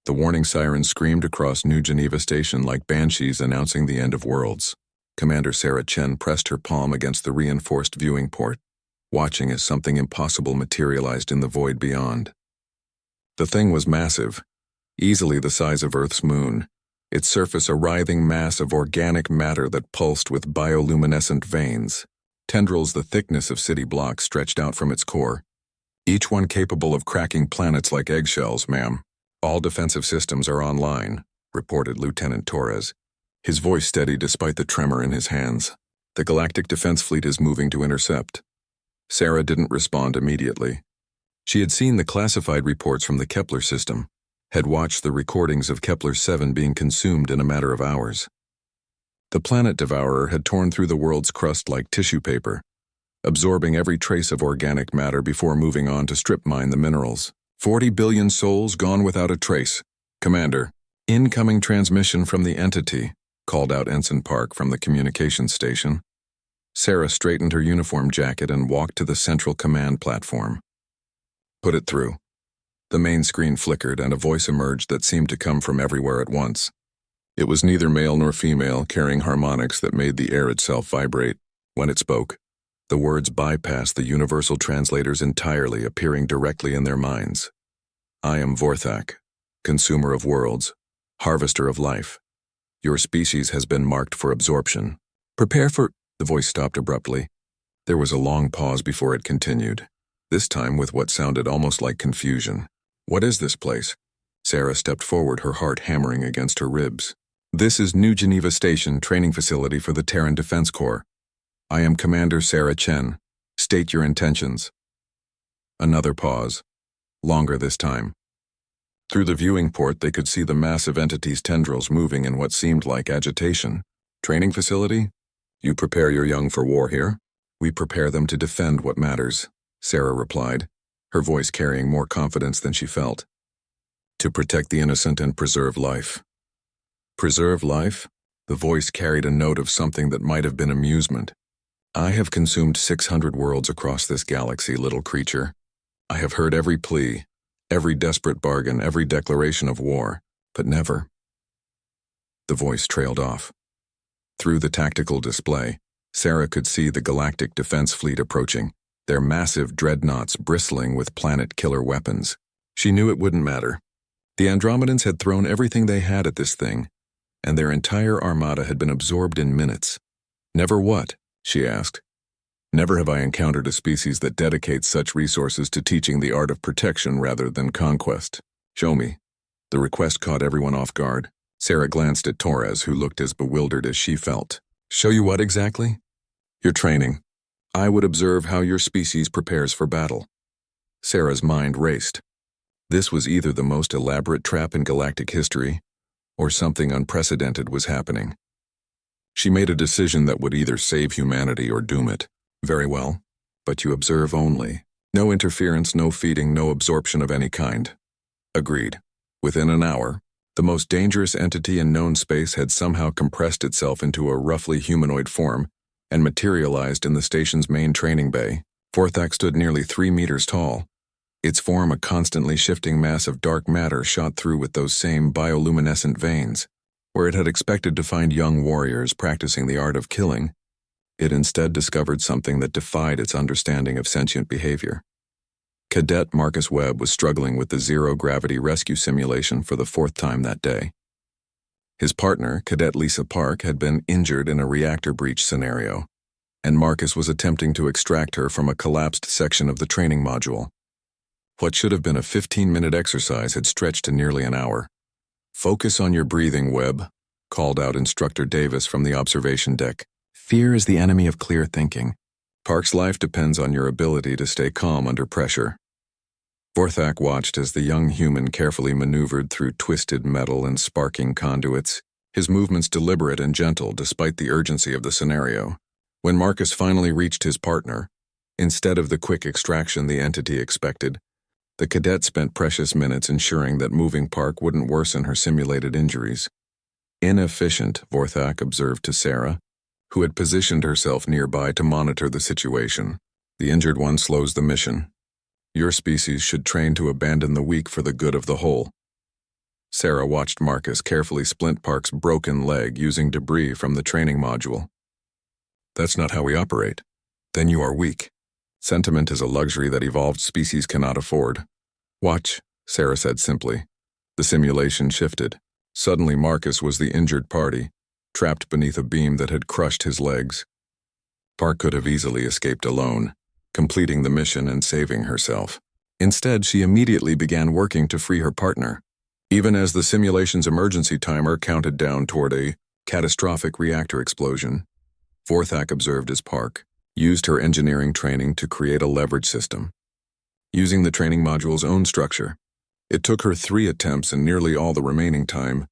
The warning sirens screamed across New Geneva Station like banshees announcing the end of worlds. Commander Sarah Chen pressed her palm against the reinforced viewing port, watching as something impossible materialized in the void beyond. The thing was massive, easily the size of Earth's moon, its surface a writhing mass of organic matter that pulsed with bioluminescent veins, tendrils the thickness of city blocks stretched out from its core, each one capable of cracking planets like eggshells, ma'am. All defensive systems are online, reported Lieutenant Torres, his voice steady despite the tremor in his hands. The Galactic Defense Fleet is moving to intercept. Sarah didn't respond immediately. She had seen the classified reports from the Kepler system, had watched the recordings of Kepler 7 being consumed in a matter of hours. The Planet-Devourer had torn through the world's crust like tissue paper, absorbing every trace of organic matter before moving on to strip mine the minerals. 40 billion souls gone without a trace. Commander, incoming transmission from the entity, called out Ensign Park from the communications station. Sarah straightened her uniform jacket and walked to the central command platform. Put it through. The main screen flickered and a voice emerged that seemed to come from everywhere at once. It was neither male nor female, carrying harmonics that made the air itself vibrate. When it spoke, the words bypassed the universal translators entirely, appearing directly in their minds. I am Vorthak, consumer of worlds, harvester of life. Your species has been marked for absorption. Prepare for... The voice stopped abruptly. There was a long pause before it continued, this time with what sounded almost like confusion. What is this place? Sarah stepped forward, her heart hammering against her ribs. This is New Geneva Station, training facility for the Terran Defense Corps. I am Commander Sarah Chen. State your intentions. Another pause. Longer this time. Through the viewing port, they could see the massive entity's tendrils moving in what seemed like agitation. Training facility? You prepare your young for war here? We prepare them to defend what matters, Sarah replied, her voice carrying more confidence than she felt. To protect the innocent and preserve life. Preserve life? The voice carried a note of something that might have been amusement. I have consumed 600 worlds across this galaxy, little creature. I have heard every plea, every desperate bargain, every declaration of war, but never. The voice trailed off. Through the tactical display, Sarah could see the Galactic Defense Fleet approaching, their massive dreadnoughts bristling with planet-killer weapons. She knew it wouldn't matter. The Andromedans had thrown everything they had at this thing, and their entire armada had been absorbed in minutes. Never what? She asked. Never have I encountered a species that dedicates such resources to teaching the art of protection rather than conquest. Show me. The request caught everyone off guard. Sarah glanced at Torres, who looked as bewildered as she felt. Show you what exactly? Your training. I would observe how your species prepares for battle. Sarah's mind raced. This was either the most elaborate trap in galactic history, or something unprecedented was happening. She made a decision that would either save humanity or doom it. Very well, but you observe only. No interference, no feeding, no absorption of any kind. Agreed. Within an hour, the most dangerous entity in known space had somehow compressed itself into a roughly humanoid form and materialized in the station's main training bay. Vorthak stood nearly 3 meters tall, its form a constantly shifting mass of dark matter shot through with those same bioluminescent veins. Where it had expected to find young warriors practicing the art of killing, it instead discovered something that defied its understanding of sentient behavior. Cadet Marcus Webb was struggling with the zero-gravity rescue simulation for the 4th time that day. His partner, Cadet Lisa Park, had been injured in a reactor breach scenario, and Marcus was attempting to extract her from a collapsed section of the training module. What should have been a 15-minute exercise had stretched to nearly an hour. Focus on your breathing, Webb, called out Instructor Davis from the observation deck. Fear is the enemy of clear thinking. Park's life depends on your ability to stay calm under pressure. Vorthak watched as the young human carefully maneuvered through twisted metal and sparking conduits, his movements deliberate and gentle despite the urgency of the scenario. When Marcus finally reached his partner, instead of the quick extraction the entity expected, the cadet spent precious minutes ensuring that moving Park wouldn't worsen her simulated injuries. Inefficient, Vorthak observed to Sarah, who had positioned herself nearby to monitor the situation. The injured one slows the mission. Your species should train to abandon the weak for the good of the whole. Sarah watched Marcus carefully splint Park's broken leg using debris from the training module. That's not how we operate. Then you are weak. Sentiment is a luxury that evolved species cannot afford. Watch, Sarah said simply. The simulation shifted. Suddenly Marcus was the injured party, trapped beneath a beam that had crushed his legs. Park could have easily escaped alone, completing the mission and saving herself. Instead, she immediately began working to free her partner. Even as the simulation's emergency timer counted down toward a catastrophic reactor explosion, Vorthak observed as Park used her engineering training to create a leverage system. Using the training module's own structure, it took her 3 attempts and nearly all the remaining time,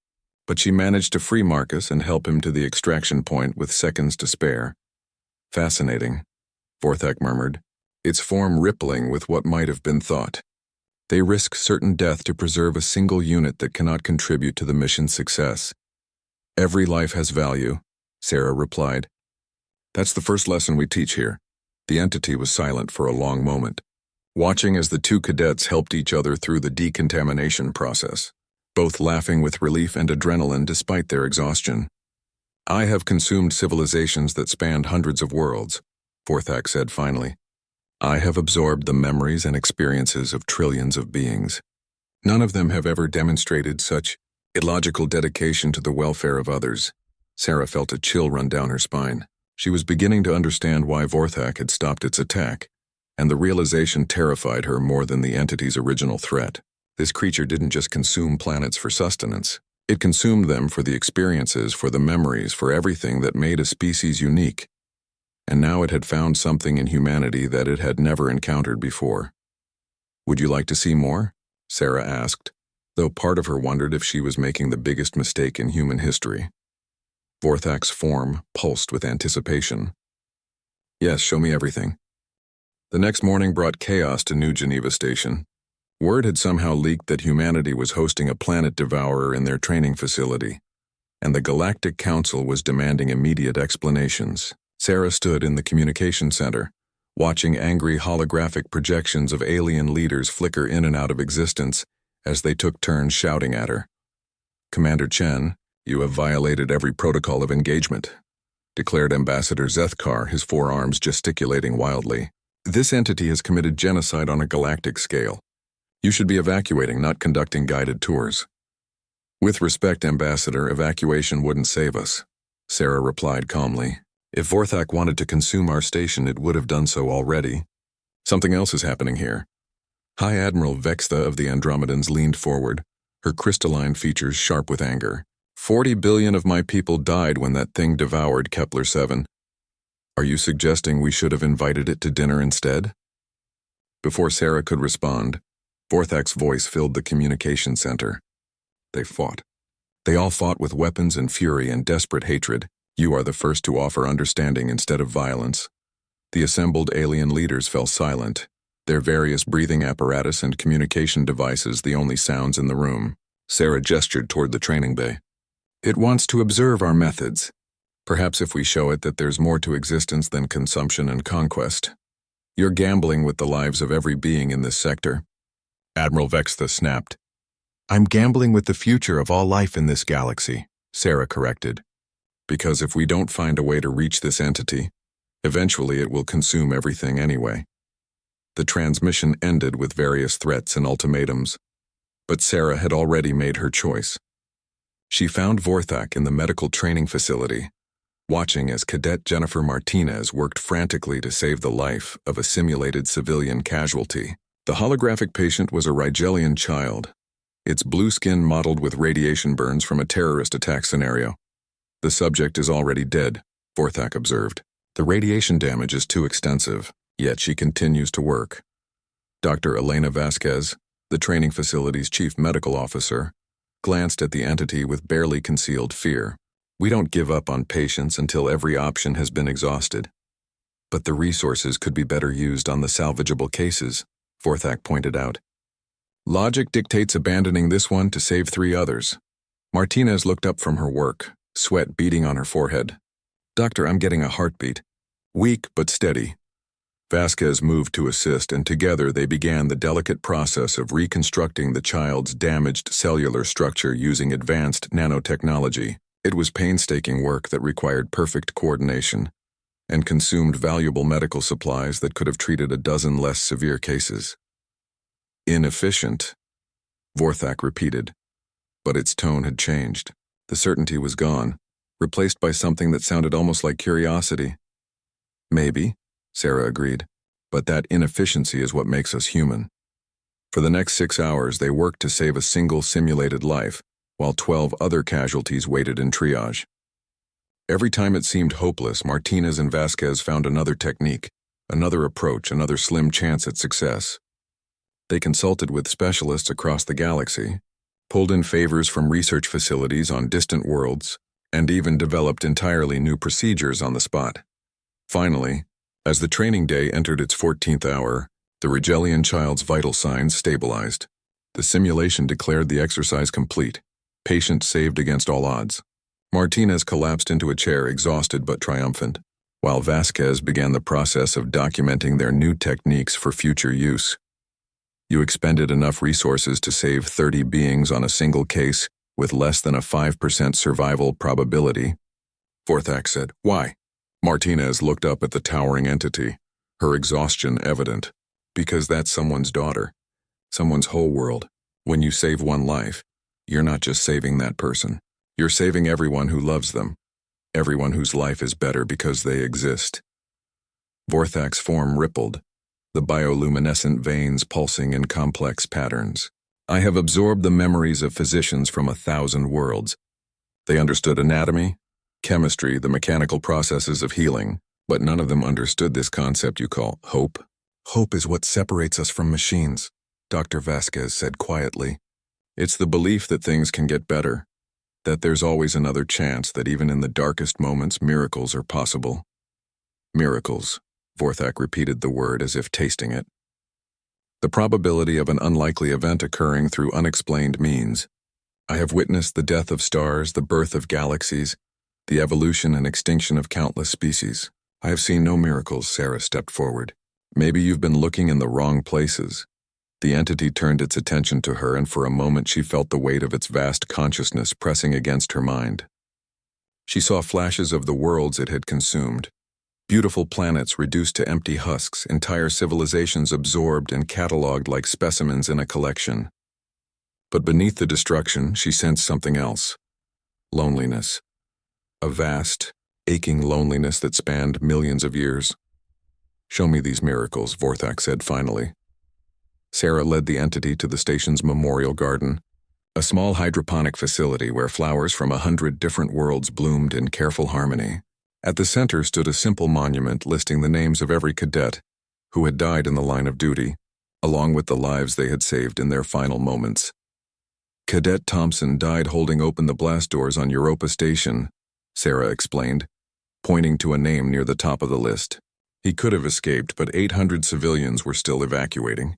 but she managed to free Marcus and help him to the extraction point with seconds to spare. Fascinating, Vorthak murmured, its form rippling with what might have been thought. They risk certain death to preserve a single unit that cannot contribute to the mission's success. Every life has value, Sarah replied. That's the first lesson we teach here. The entity was silent for a long moment, watching as the 2 cadets helped each other through the decontamination process, both laughing with relief and adrenaline despite their exhaustion. I have consumed civilizations that spanned hundreds of worlds, Vorthak said finally. I have absorbed the memories and experiences of trillions of beings. None of them have ever demonstrated such illogical dedication to the welfare of others. Sarah felt a chill run down her spine. She was beginning to understand why Vorthak had stopped its attack, and the realization terrified her more than the entity's original threat. This creature didn't just consume planets for sustenance. It consumed them for the experiences, for the memories, for everything that made a species unique. And now it had found something in humanity that it had never encountered before. Would you like to see more? Sarah asked, though part of her wondered if she was making the biggest mistake in human history. Vorthak's form pulsed with anticipation. Yes, show me everything. The next morning brought chaos to New Geneva Station. Word had somehow leaked that humanity was hosting a Planet-Devourer in their training facility, and the Galactic Council was demanding immediate explanations. Sarah stood in the communication center, watching angry holographic projections of alien leaders flicker in and out of existence as they took turns shouting at her. Commander Chen, you have violated every protocol of engagement, declared Ambassador Zethkar, his forearms gesticulating wildly. This entity has committed genocide on a galactic scale. You should be evacuating, not conducting guided tours. With respect, Ambassador, evacuation wouldn't save us, Sarah replied calmly. If Vorthak wanted to consume our station, it would have done so already. Something else is happening here. High Admiral Vextha of the Andromedans leaned forward, her crystalline features sharp with anger. 40 billion of my people died when that thing devoured Kepler-7. Are you suggesting we should have invited it to dinner instead? Before Sarah could respond, Vorthak's voice filled the communication center. They fought. They all fought with weapons and fury and desperate hatred. You are the first to offer understanding instead of violence. The assembled alien leaders fell silent, their various breathing apparatus and communication devices the only sounds in the room. Sarah gestured toward the training bay. It wants to observe our methods. Perhaps if we show it that there's more to existence than consumption and conquest. You're gambling with the lives of every being in this sector. Admiral Vextha snapped. I'm gambling with the future of all life in this galaxy, Sarah corrected. Because if we don't find a way to reach this entity, eventually it will consume everything anyway. The transmission ended with various threats and ultimatums, but Sarah had already made her choice. She found Vorthak in the medical training facility, watching as Cadet Jennifer Martinez worked frantically to save the life of a simulated civilian casualty. The holographic patient was a Rigelian child, its blue skin mottled with radiation burns from a terrorist attack scenario. The subject is already dead, Vorthak observed. The radiation damage is too extensive, yet she continues to work. Dr. Elena Vasquez, the training facility's chief medical officer, glanced at the entity with barely concealed fear. We don't give up on patients until every option has been exhausted. But the resources could be better used on the salvageable cases, Vorthak pointed out. Logic dictates abandoning this one to save 3 others. Martinez looked up from her work, sweat beading on her forehead. Doctor, I'm getting a heartbeat. Weak but steady. Vasquez moved to assist, and together they began the delicate process of reconstructing the child's damaged cellular structure using advanced nanotechnology. It was painstaking work that required perfect coordination and consumed valuable medical supplies that could have treated a dozen less severe cases. Inefficient, Vorthak repeated, but its tone had changed. The certainty was gone, replaced by something that sounded almost like curiosity. Maybe, Sarah agreed, but that inefficiency is what makes us human. For the next 6 hours, they worked to save a single simulated life, while 12 other casualties waited in triage. Every time it seemed hopeless, Martinez and Vasquez found another technique, another approach, another slim chance at success. They consulted with specialists across the galaxy, pulled in favors from research facilities on distant worlds, and even developed entirely new procedures on the spot. Finally, as the training day entered its 14th hour, the Rigelian child's vital signs stabilized. The simulation declared the exercise complete, patient saved against all odds. Martinez collapsed into a chair, exhausted but triumphant, while Vasquez began the process of documenting their new techniques for future use. You expended enough resources to save 30 beings on a single case with less than a 5% survival probability, Vorthak said. Why? Martinez looked up at the towering entity, her exhaustion evident. Because that's someone's daughter, someone's whole world. When you save one life, you're not just saving that person. You're saving everyone who loves them, everyone whose life is better because they exist. Vorthak's form rippled, the bioluminescent veins pulsing in complex patterns. I have absorbed the memories of physicians from 1,000 worlds. They understood anatomy, chemistry, the mechanical processes of healing, but none of them understood this concept you call hope. Hope is what separates us from machines, Dr. Vasquez said quietly. It's the belief that things can get better, that there's always another chance, that even in the darkest moments, miracles are possible. Miracles, Vorthak repeated the word as if tasting it. The probability of an unlikely event occurring through unexplained means. I have witnessed the death of stars, the birth of galaxies, the evolution and extinction of countless species. I have seen no miracles, Sarah stepped forward. Maybe you've been looking in the wrong places. The entity turned its attention to her, and for a moment she felt the weight of its vast consciousness pressing against her mind. She saw flashes of the worlds it had consumed. Beautiful planets reduced to empty husks, entire civilizations absorbed and catalogued like specimens in a collection. But beneath the destruction, she sensed something else. Loneliness. A vast, aching loneliness that spanned millions of years. Show me these miracles, Vorthak said finally. Sarah led the entity to the station's memorial garden, a small hydroponic facility where flowers from 100 different worlds bloomed in careful harmony. At the center stood a simple monument listing the names of every cadet who had died in the line of duty, along with the lives they had saved in their final moments. Cadet Thompson died holding open the blast doors on Europa Station, Sarah explained, pointing to a name near the top of the list. He could have escaped, but 800 civilians were still evacuating.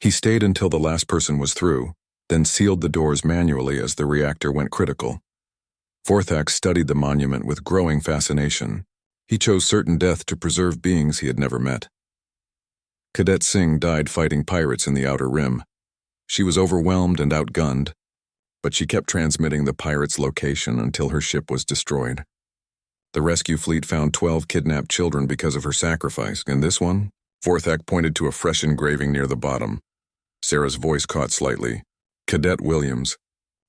He stayed until the last person was through, then sealed the doors manually as the reactor went critical. Vorthak studied the monument with growing fascination. He chose certain death to preserve beings he had never met. Cadet Singh died fighting pirates in the Outer Rim. She was overwhelmed and outgunned, but she kept transmitting the pirates' location until her ship was destroyed. The rescue fleet found 12 kidnapped children because of her sacrifice, and this one? Vorthak pointed to a fresh engraving near the bottom. Sarah's voice caught slightly. Cadet Williams.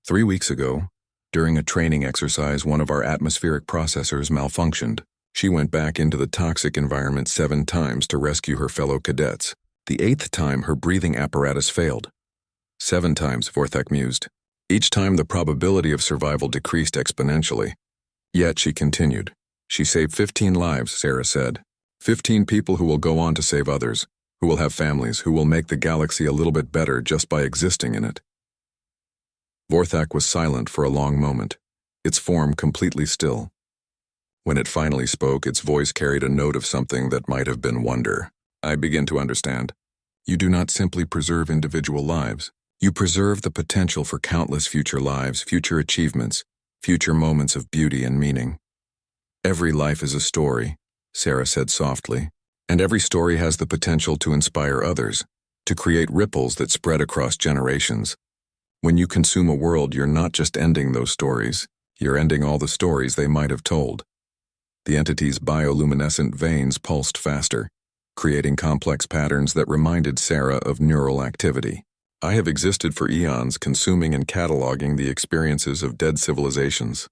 3 weeks ago, during a training exercise, one of our atmospheric processors malfunctioned. She went back into the toxic environment 7 times to rescue her fellow cadets. The 8th time, her breathing apparatus failed. 7 times, Vorthak mused. Each time, the probability of survival decreased exponentially. Yet she continued. She saved 15 lives, Sarah said. 15 people who will go on to save others, who will have families, who will make the galaxy a little bit better just by existing in it. Vorthak was silent for a long moment, its form completely still. When it finally spoke, its voice carried a note of something that might have been wonder. I begin to understand. You do not simply preserve individual lives. You preserve the potential for countless future lives, future achievements, future moments of beauty and meaning. Every life is a story, Sarah said softly. And every story has the potential to inspire others, to create ripples that spread across generations. When you consume a world, you're not just ending those stories, you're ending all the stories they might have told. The entity's bioluminescent veins pulsed faster, creating complex patterns that reminded Sarah of neural activity. I have existed for eons, consuming and cataloging the experiences of dead civilizations.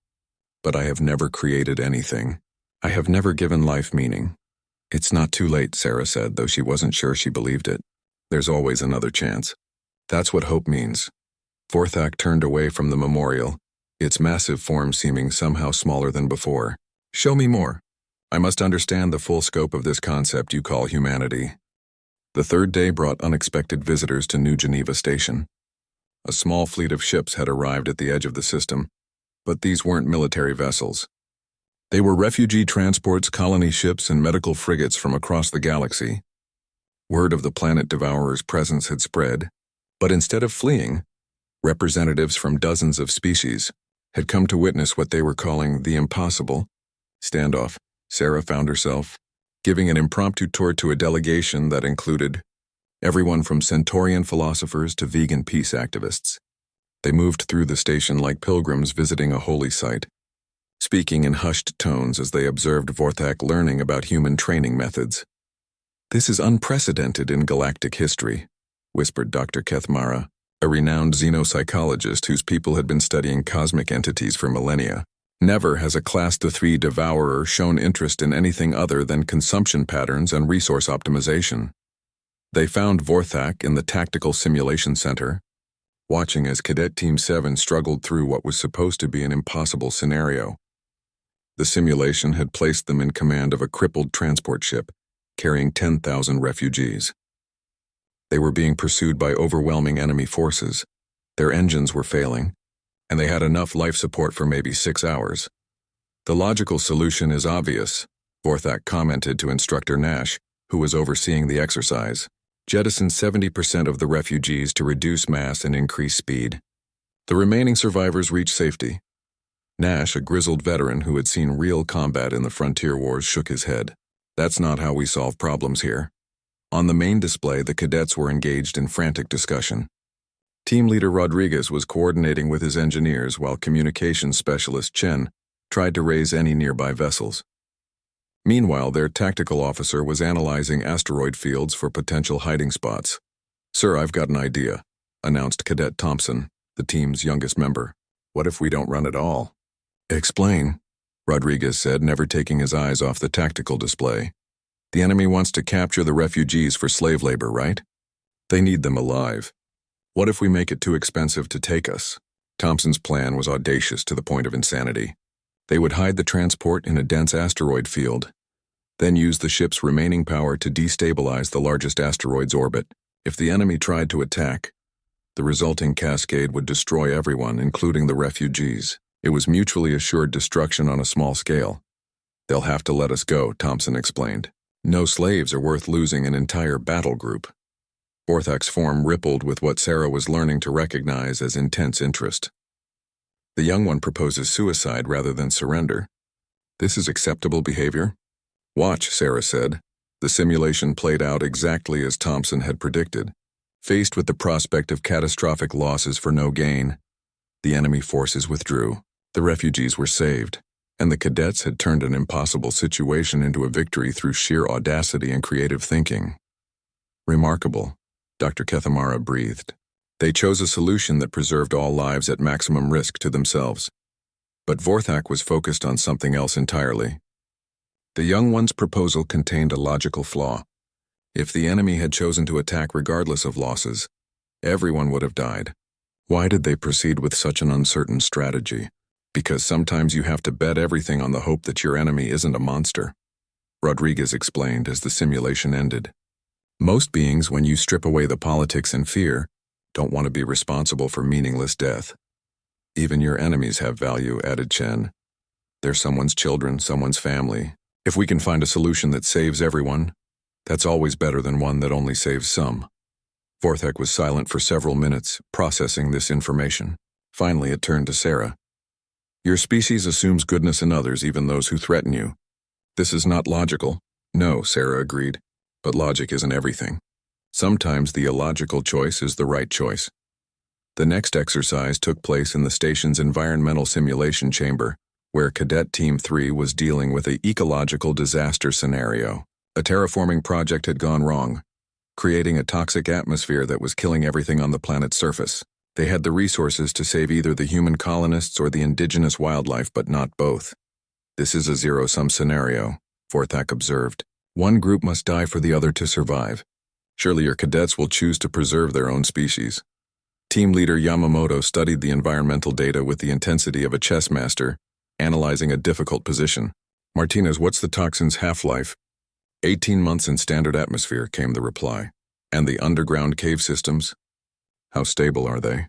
But I have never created anything. I have never given life meaning. It's not too late, Sarah said, though she wasn't sure she believed it. There's always another chance. That's what hope means. Vorthak turned away from the memorial, its massive form seeming somehow smaller than before. Show me more. I must understand the full scope of this concept you call humanity. The third day brought unexpected visitors to New Geneva Station. A small fleet of ships had arrived at the edge of the system, but these weren't military vessels. They were refugee transports, colony ships, and medical frigates from across the galaxy. Word of the Planet-Devourer's presence had spread, but instead of fleeing, representatives from dozens of species had come to witness what they were calling the impossible standoff. Sarah found herself giving an impromptu tour to a delegation that included everyone from Centaurian philosophers to vegan peace activists. They moved through the station like pilgrims visiting a holy site, speaking in hushed tones as they observed Vorthak learning about human training methods. "This is unprecedented in galactic history," whispered Dr. Kethmara, a renowned xenopsychologist whose people had been studying cosmic entities for millennia. Never has a Class 3 devourer shown interest in anything other than consumption patterns and resource optimization. They found Vorthak in the Tactical Simulation Center, watching as Cadet Team 7 struggled through what was supposed to be an impossible scenario. The simulation had placed them in command of a crippled transport ship, carrying 10,000 refugees. They were being pursued by overwhelming enemy forces. Their engines were failing, and they had enough life support for maybe 6 hours. "The logical solution is obvious," Vorthak commented to Instructor Nash, who was overseeing the exercise. "Jettison 70% of the refugees to reduce mass and increase speed. The remaining survivors reach safety." Nash, a grizzled veteran who had seen real combat in the frontier wars, shook his head. "That's not how we solve problems here." On the main display, the cadets were engaged in frantic discussion. Team leader Rodriguez was coordinating with his engineers while communications specialist Chen tried to raise any nearby vessels. Meanwhile, their tactical officer was analyzing asteroid fields for potential hiding spots. "Sir, I've got an idea," announced Cadet Thompson, the team's youngest member. "What if we don't run at all?" "Explain," Rodriguez said, never taking his eyes off the tactical display. "The enemy wants to capture the refugees for slave labor, right? They need them alive. What if we make it too expensive to take us?" Thompson's plan was audacious to the point of insanity. They would hide the transport in a dense asteroid field, then use the ship's remaining power to destabilize the largest asteroid's orbit. If the enemy tried to attack, the resulting cascade would destroy everyone, including the refugees. It was mutually assured destruction on a small scale. "They'll have to let us go," Thompson explained. "No slaves are worth losing an entire battle group." Vorthak's form rippled with what Sarah was learning to recognize as intense interest. The young one proposes suicide rather than surrender. "This is acceptable behavior?" "Watch," Sarah said. The simulation played out exactly as Thompson had predicted. Faced with the prospect of catastrophic losses for no gain, the enemy forces withdrew. The refugees were saved, and the cadets had turned an impossible situation into a victory through sheer audacity and creative thinking. "Remarkable," Dr. Kethmara breathed. They chose a solution that preserved all lives at maximum risk to themselves. But Vorthak was focused on something else entirely. The young one's proposal contained a logical flaw. If the enemy had chosen to attack regardless of losses, everyone would have died. Why did they proceed with such an uncertain strategy? Because sometimes you have to bet everything on the hope that your enemy isn't a monster, Rodriguez explained as the simulation ended. Most beings, when you strip away the politics and fear, don't want to be responsible for meaningless death. Even your enemies have value, added Chen. They're someone's children, someone's family. If we can find a solution that saves everyone, that's always better than one that only saves some. Vorthak was silent for several minutes, processing this information. Finally, it turned to Sarah. "Your species assumes goodness in others, even those who threaten you. This is not logical." "No," Sarah agreed. But logic isn't everything. Sometimes the illogical choice is the right choice. The next exercise took place in the station's environmental simulation chamber, where Cadet Team 3 was dealing with an ecological disaster scenario. A terraforming project had gone wrong, creating a toxic atmosphere that was killing everything on the planet's surface. They had the resources to save either the human colonists or the indigenous wildlife, but not both. This is a zero-sum scenario, Vorthak observed. One group must die for the other to survive. Surely your cadets will choose to preserve their own species. Team leader Yamamoto studied the environmental data with the intensity of a chess master, analyzing a difficult position. Martinez, what's the toxin's half-life? 18 months in standard atmosphere, came the reply. And the underground cave systems? How stable are they?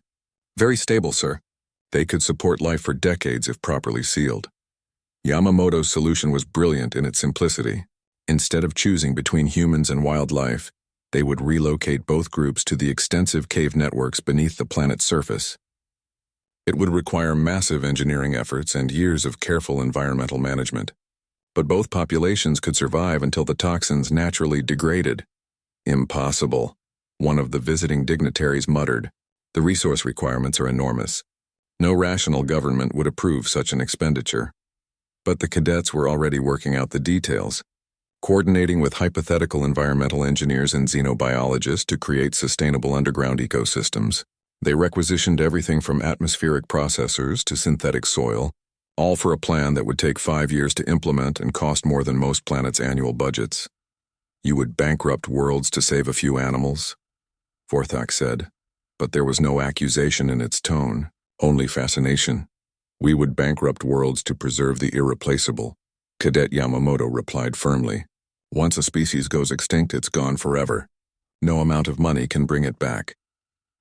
Very stable, sir. They could support life for decades if properly sealed. Yamamoto's solution was brilliant in its simplicity. Instead of choosing between humans and wildlife, they would relocate both groups to the extensive cave networks beneath the planet's surface. It would require massive engineering efforts and years of careful environmental management. But both populations could survive until the toxins naturally degraded. Impossible, one of the visiting dignitaries muttered. The resource requirements are enormous. No rational government would approve such an expenditure. But the cadets were already working out the details, coordinating with hypothetical environmental engineers and xenobiologists to create sustainable underground ecosystems. They requisitioned everything from atmospheric processors to synthetic soil, all for a plan that would take 5 years to implement and cost more than most planets' annual budgets. You would bankrupt worlds to save a few animals, Vorthak said, but there was no accusation in its tone, only fascination. We would bankrupt worlds to preserve the irreplaceable, Cadet Yamamoto replied firmly. Once a species goes extinct, it's gone forever. No amount of money can bring it back.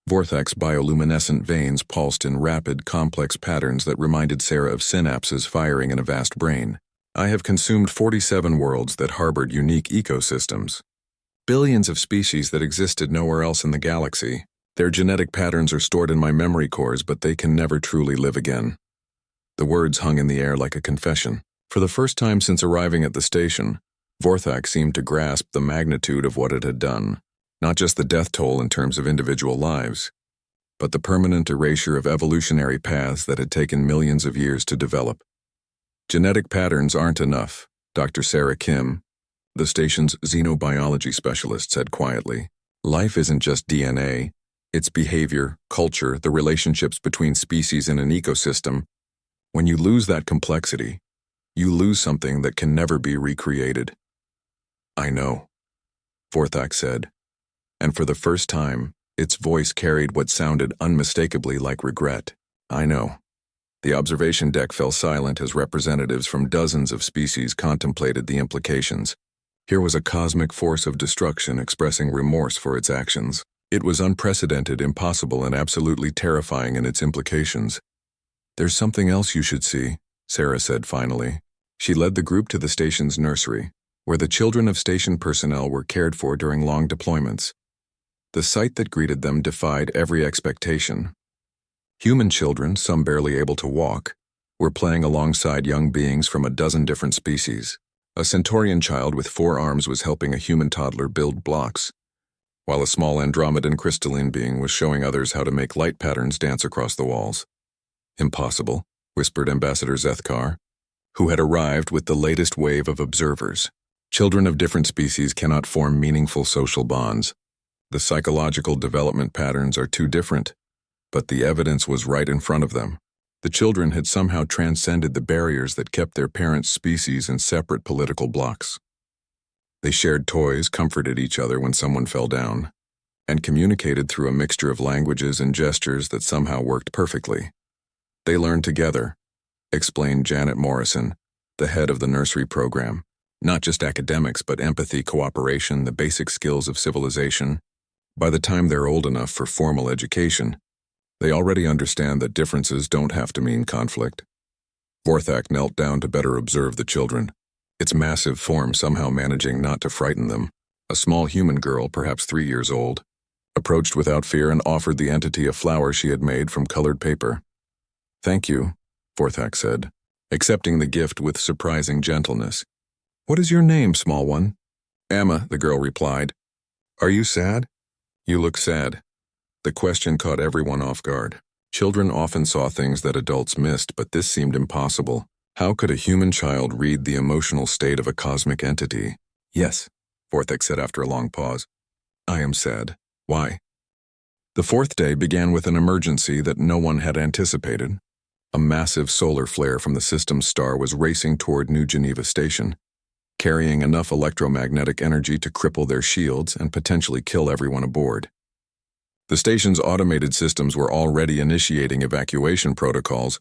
Vorthak's bioluminescent veins pulsed in rapid, complex patterns that reminded Sarah of synapses firing in a vast brain. I have consumed 47 worlds that harbored unique ecosystems. Billions of species that existed nowhere else in the galaxy. Their genetic patterns are stored in my memory cores, but they can never truly live again. The words hung in the air like a confession. For the first time since arriving at the station, Vorthak seemed to grasp the magnitude of what it had done. Not just the death toll in terms of individual lives, but the permanent erasure of evolutionary paths that had taken millions of years to develop. Genetic patterns aren't enough, Dr. Sarah Kim, the station's xenobiology specialist, said quietly. Life isn't just DNA, it's behavior, culture, the relationships between species in an ecosystem. When you lose that complexity, you lose something that can never be recreated. I know, Vorthak said. And for the first time, its voice carried what sounded unmistakably like regret. I know. The observation deck fell silent as representatives from dozens of species contemplated the implications. Here was a cosmic force of destruction expressing remorse for its actions. It was unprecedented, impossible, and absolutely terrifying in its implications. There's something else you should see, Sarah said finally. She led the group to the station's nursery, where the children of station personnel were cared for during long deployments. The sight that greeted them defied every expectation. Human children, some barely able to walk, were playing alongside young beings from a dozen different species. A Centaurian child with 4 arms was helping a human toddler build blocks, while a small Andromedan crystalline being was showing others how to make light patterns dance across the walls. Impossible, whispered Ambassador Zethkar, who had arrived with the latest wave of observers. Children of different species cannot form meaningful social bonds. The psychological development patterns are too different, but the evidence was right in front of them. The children had somehow transcended the barriers that kept their parents' species in separate political blocks. They shared toys, comforted each other when someone fell down, and communicated through a mixture of languages and gestures that somehow worked perfectly. They learned together, explained Janet Morrison, the head of the nursery program. Not just academics, but empathy, cooperation, the basic skills of civilization. By the time they're old enough for formal education, they already understand that differences don't have to mean conflict. Vorthak knelt down to better observe the children, its massive form somehow managing not to frighten them. A small human girl, perhaps 3 years old, approached without fear and offered the entity a flower she had made from colored paper. Thank you, Vorthak said, accepting the gift with surprising gentleness. What is your name, small one? Emma, the girl replied. Are you sad? You look sad. The question caught everyone off guard. Children often saw things that adults missed, but this seemed impossible. How could a human child read the emotional state of a cosmic entity? Yes, Vorthak said after a long pause. I am sad. Why? The fourth day began with an emergency that no one had anticipated. A massive solar flare from the system's star was racing toward New Geneva Station, carrying enough electromagnetic energy to cripple their shields and potentially kill everyone aboard. The station's automated systems were already initiating evacuation protocols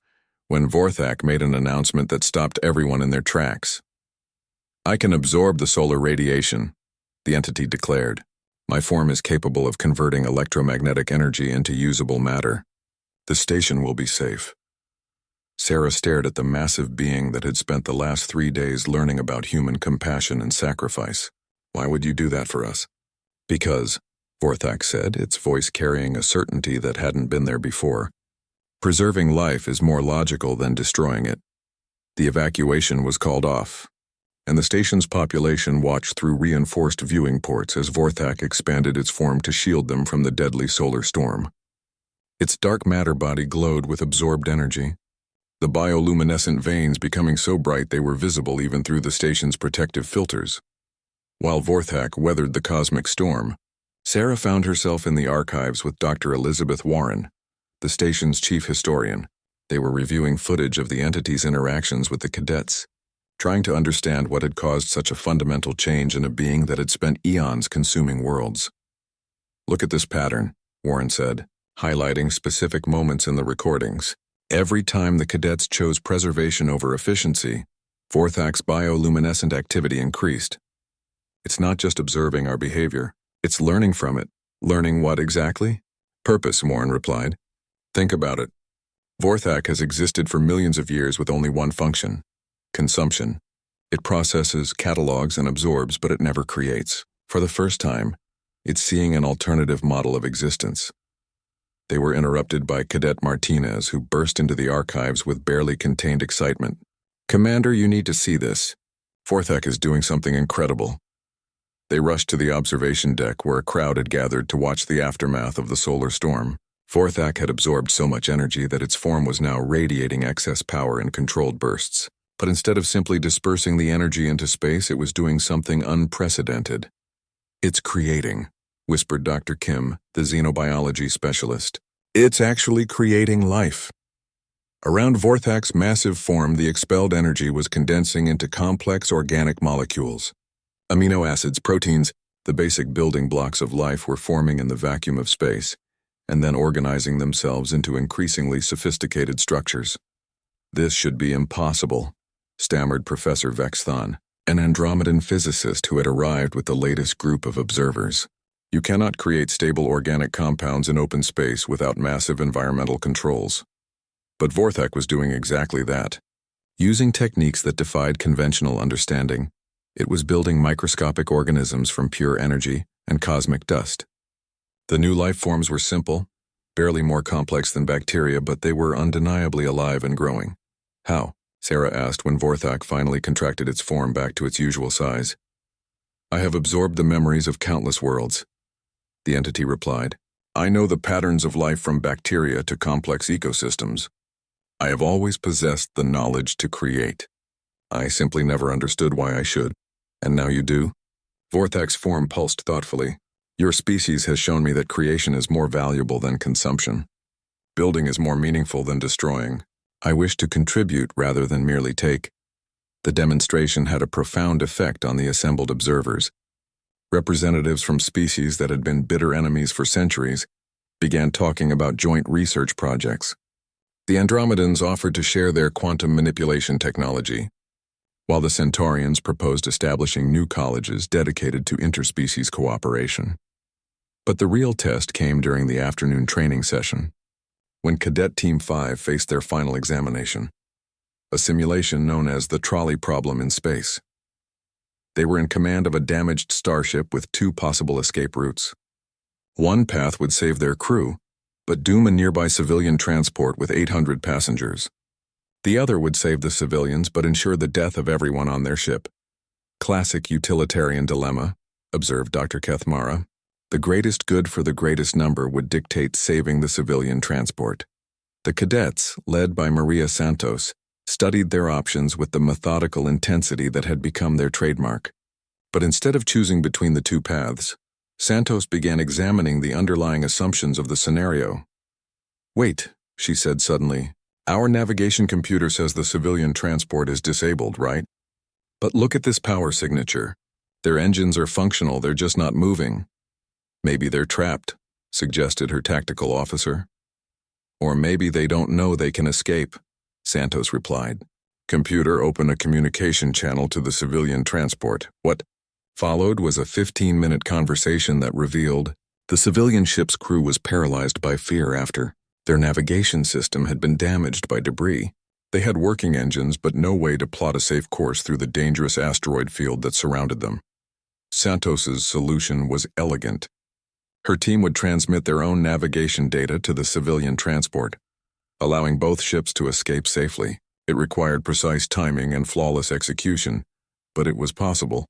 when Vorthak made an announcement that stopped everyone in their tracks. I can absorb the solar radiation, the entity declared. My form is capable of converting electromagnetic energy into usable matter. The station will be safe. Sarah stared at the massive being that had spent the last 3 days learning about human compassion and sacrifice. Why would you do that for us? Because, Vorthak said, its voice carrying a certainty that hadn't been there before. Preserving life is more logical than destroying it. The evacuation was called off, and the station's population watched through reinforced viewing ports as Vorthak expanded its form to shield them from the deadly solar storm. Its dark matter body glowed with absorbed energy, the bioluminescent veins becoming so bright they were visible even through the station's protective filters. While Vorthak weathered the cosmic storm, Sarah found herself in the archives with Dr. Elizabeth Warren, the station's chief historian. They were reviewing footage of the entity's interactions with the cadets, trying to understand what had caused such a fundamental change in a being that had spent eons consuming worlds. Look at this pattern, Warren said, highlighting specific moments in the recordings. Every time the cadets chose preservation over efficiency, Vorthak's bioluminescent activity increased. It's not just observing our behavior, it's learning from it. Learning what exactly? Purpose, Warren replied. Think about it. Vorthak has existed for millions of years with only one function: consumption. It processes, catalogs, and absorbs, but it never creates. For the first time, it's seeing an alternative model of existence. They were interrupted by Cadet Martinez, who burst into the archives with barely contained excitement. Commander, you need to see this. Vorthak is doing something incredible. They rushed to the observation deck where a crowd had gathered to watch the aftermath of the solar storm. Vorthak had absorbed so much energy that its form was now radiating excess power in controlled bursts. But instead of simply dispersing the energy into space, it was doing something unprecedented. It's creating, whispered Dr. Kim, the xenobiology specialist. It's actually creating life. Around Vorthak's massive form, the expelled energy was condensing into complex organic molecules. Amino acids, proteins, the basic building blocks of life, were forming in the vacuum of space, and then organizing themselves into increasingly sophisticated structures. This should be impossible, stammered Professor Vexthon, an Andromedan physicist who had arrived with the latest group of observers. You cannot create stable organic compounds in open space without massive environmental controls. But Vorthak was doing exactly that. Using techniques that defied conventional understanding, it was building microscopic organisms from pure energy and cosmic dust. The new life forms were simple, barely more complex than bacteria, but they were undeniably alive and growing. How? Sarah asked when Vorthak finally contracted its form back to its usual size. I have absorbed the memories of countless worlds, the entity replied. I know the patterns of life from bacteria to complex ecosystems. I have always possessed the knowledge to create. I simply never understood why I should. And now you do? Vorthak's form pulsed thoughtfully. Your species has shown me that creation is more valuable than consumption. Building is more meaningful than destroying. I wish to contribute rather than merely take. The demonstration had a profound effect on the assembled observers. Representatives from species that had been bitter enemies for centuries began talking about joint research projects. The Andromedans offered to share their quantum manipulation technology, while the Centaurians proposed establishing new colleges dedicated to interspecies cooperation. But the real test came during the afternoon training session, when Cadet Team 5 faced their final examination, a simulation known as the trolley problem in space. They were in command of a damaged starship with 2 possible escape routes. One path would save their crew, but doom a nearby civilian transport with 800 passengers. The other would save the civilians but ensure the death of everyone on their ship. Classic utilitarian dilemma, observed Dr. Kethmara. The greatest good for the greatest number would dictate saving the civilian transport. The cadets, led by Maria Santos, studied their options with the methodical intensity that had become their trademark. But instead of choosing between the two paths, Santos began examining the underlying assumptions of the scenario. "Wait," she said suddenly. "Our navigation computer says the civilian transport is disabled, right? But look at this power signature. Their engines are functional, they're just not moving." "Maybe they're trapped," suggested her tactical officer. "Or maybe they don't know they can escape," Santos replied. "Computer, open a communication channel to the civilian transport." What followed was a 15-minute conversation that revealed the civilian ship's crew was paralyzed by fear after their navigation system had been damaged by debris. They had working engines but no way to plot a safe course through the dangerous asteroid field that surrounded them. Santos's solution was elegant. Her team would transmit their own navigation data to the civilian transport, allowing both ships to escape safely. It required precise timing and flawless execution, but it was possible.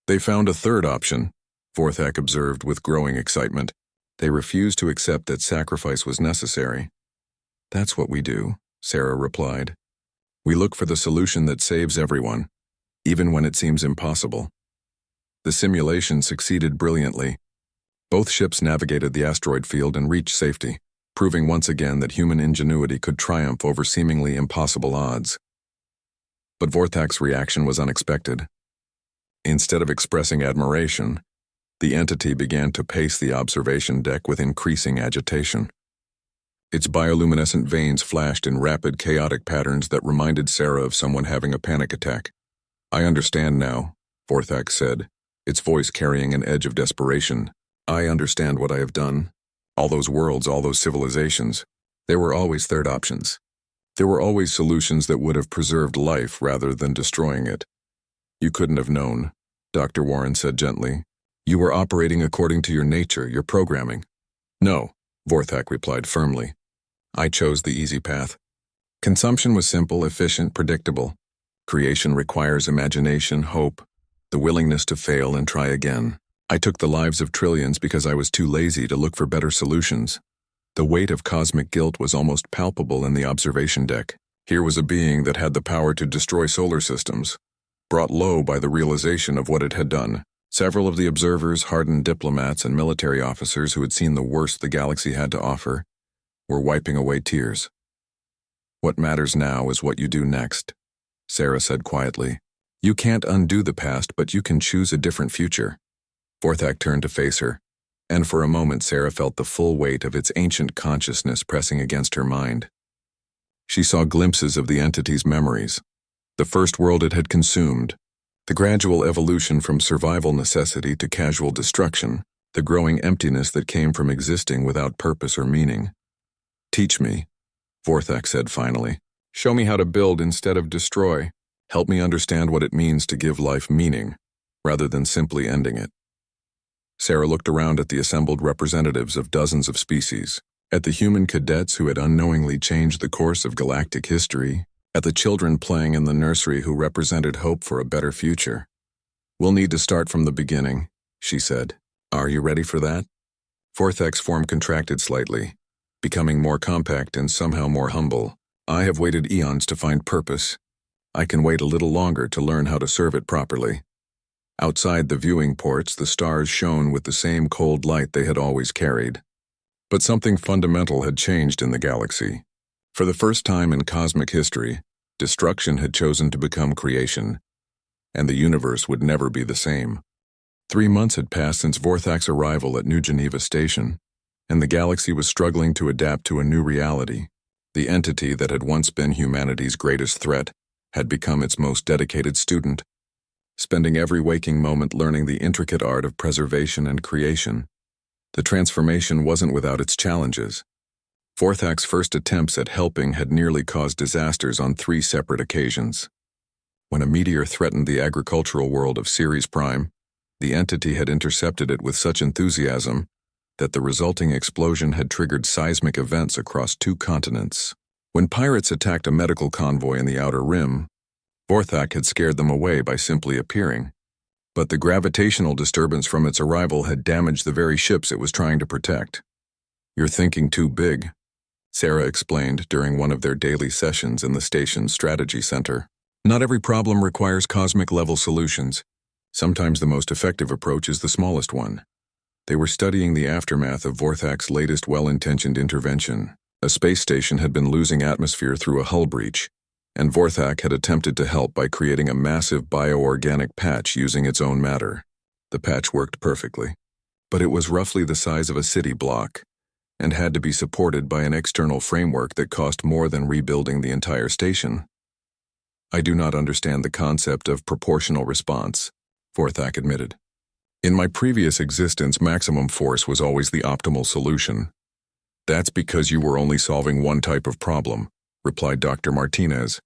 They found a third option, Vorthak observed with growing excitement. They refused to accept that sacrifice was necessary. "That's what we do," Sarah replied. "We look for the solution that saves everyone, even when it seems impossible." The simulation succeeded brilliantly. Both ships navigated the asteroid field and reached safety, proving once again that human ingenuity could triumph over seemingly impossible odds. But Vorthak's reaction was unexpected. Instead of expressing admiration, the entity began to pace the observation deck with increasing agitation. Its bioluminescent veins flashed in rapid, chaotic patterns that reminded Sarah of someone having a panic attack. "I understand now," Vorthak said, its voice carrying an edge of desperation. "I understand what I have done. All those worlds, all those civilizations. There were always third options. There were always solutions that would have preserved life rather than destroying it. You couldn't have known," Dr. Warren said gently. "You were operating according to your nature, your programming." "No," Vorthak replied firmly. "I chose the easy path. Consumption was simple, efficient, predictable. Creation requires imagination, hope, the willingness to fail and try again. I took the lives of trillions because I was too lazy to look for better solutions." The weight of cosmic guilt was almost palpable in the observation deck. Here was a being that had the power to destroy solar systems, brought low by the realization of what it had done. Several of the observers, hardened diplomats and military officers who had seen the worst the galaxy had to offer, were wiping away tears. "What matters now is what you do next," Sarah said quietly. "You can't undo the past, but you can choose a different future." Vorthak turned to face her, and for a moment Sarah felt the full weight of its ancient consciousness pressing against her mind. She saw glimpses of the entity's memories, the first world it had consumed, the gradual evolution from survival necessity to casual destruction, the growing emptiness that came from existing without purpose or meaning. "Teach me," Vorthak said finally. "Show me how to build instead of destroy. Help me understand what it means to give life meaning, rather than simply ending it." Sarah looked around at the assembled representatives of dozens of species, at the human cadets who had unknowingly changed the course of galactic history, at the children playing in the nursery who represented hope for a better future. "We'll need to start from the beginning," she said. "Are you ready for that?" Vorthak's form contracted slightly, becoming more compact and somehow more humble. "I have waited eons to find purpose. I can wait a little longer to learn how to serve it properly." Outside the viewing ports, the stars shone with the same cold light they had always carried. But something fundamental had changed in the galaxy. For the first time in cosmic history, destruction had chosen to become creation, and the universe would never be the same. 3 months had passed since Vorthak's arrival at New Geneva Station, and the galaxy was struggling to adapt to a new reality. The entity that had once been humanity's greatest threat had become its most dedicated student, spending every waking moment learning the intricate art of preservation and creation. The transformation wasn't without its challenges. Vorthak's first attempts at helping had nearly caused disasters on 3 separate occasions. When a meteor threatened the agricultural world of Ceres Prime, the entity had intercepted it with such enthusiasm that the resulting explosion had triggered seismic events across 2 continents. When pirates attacked a medical convoy in the Outer Rim, Vorthak had scared them away by simply appearing, but the gravitational disturbance from its arrival had damaged the very ships it was trying to protect. "You're thinking too big," Sarah explained during one of their daily sessions in the station's strategy center. "Not every problem requires cosmic-level solutions. Sometimes the most effective approach is the smallest one." They were studying the aftermath of Vorthak's latest well-intentioned intervention. A space station had been losing atmosphere through a hull breach, and Vorthak had attempted to help by creating a massive bioorganic patch using its own matter. The patch worked perfectly, but it was roughly the size of a city block, and had to be supported by an external framework that cost more than rebuilding the entire station. "I do not understand the concept of proportional response," Vorthak admitted. "In my previous existence, maximum force was always the optimal solution." "That's because you were only solving one type of problem," replied Dr. Martinez,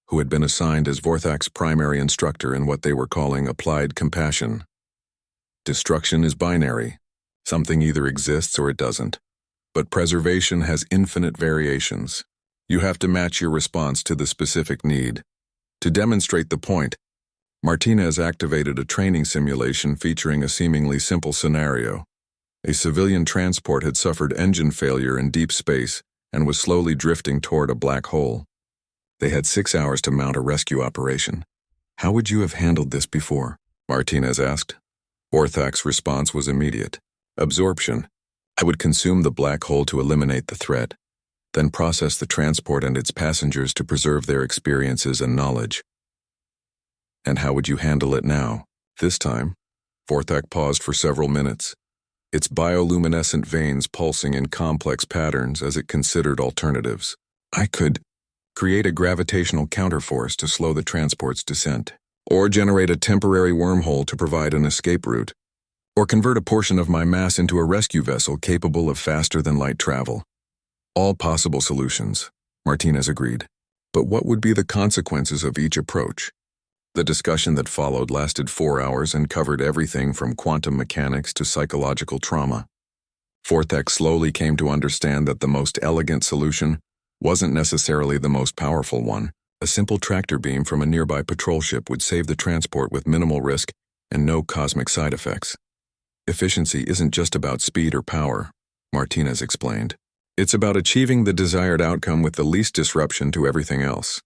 who had been assigned as Vorthak's primary instructor in what they were calling applied compassion. "Destruction is binary. Something either exists or it doesn't. But preservation has infinite variations. You have to match your response to the specific need." To demonstrate the point, Martinez activated a training simulation featuring a seemingly simple scenario. A civilian transport had suffered engine failure in deep space and was slowly drifting toward a black hole. They had 6 hours to mount a rescue operation. "How would you have handled this before?" Martinez asked. Vorthak's response was immediate. "Absorption. I would consume the black hole to eliminate the threat, then process the transport and its passengers to preserve their experiences and knowledge." "And how would you handle it now?" This time, Vorthak paused for several minutes, its bioluminescent veins pulsing in complex patterns as it considered alternatives. "I could create a gravitational counterforce to slow the transport's descent, or generate a temporary wormhole to provide an escape route, or convert a portion of my mass into a rescue vessel capable of faster-than-light travel. All possible solutions," Martinez agreed. "But what would be the consequences of each approach?" The discussion that followed lasted 4 hours and covered everything from quantum mechanics to psychological trauma. Vorthak slowly came to understand that the most elegant solution wasn't necessarily the most powerful one. A simple tractor beam from a nearby patrol ship would save the transport with minimal risk and no cosmic side effects. "Efficiency isn't just about speed or power," Martinez explained. "It's about achieving the desired outcome with the least disruption to everything else.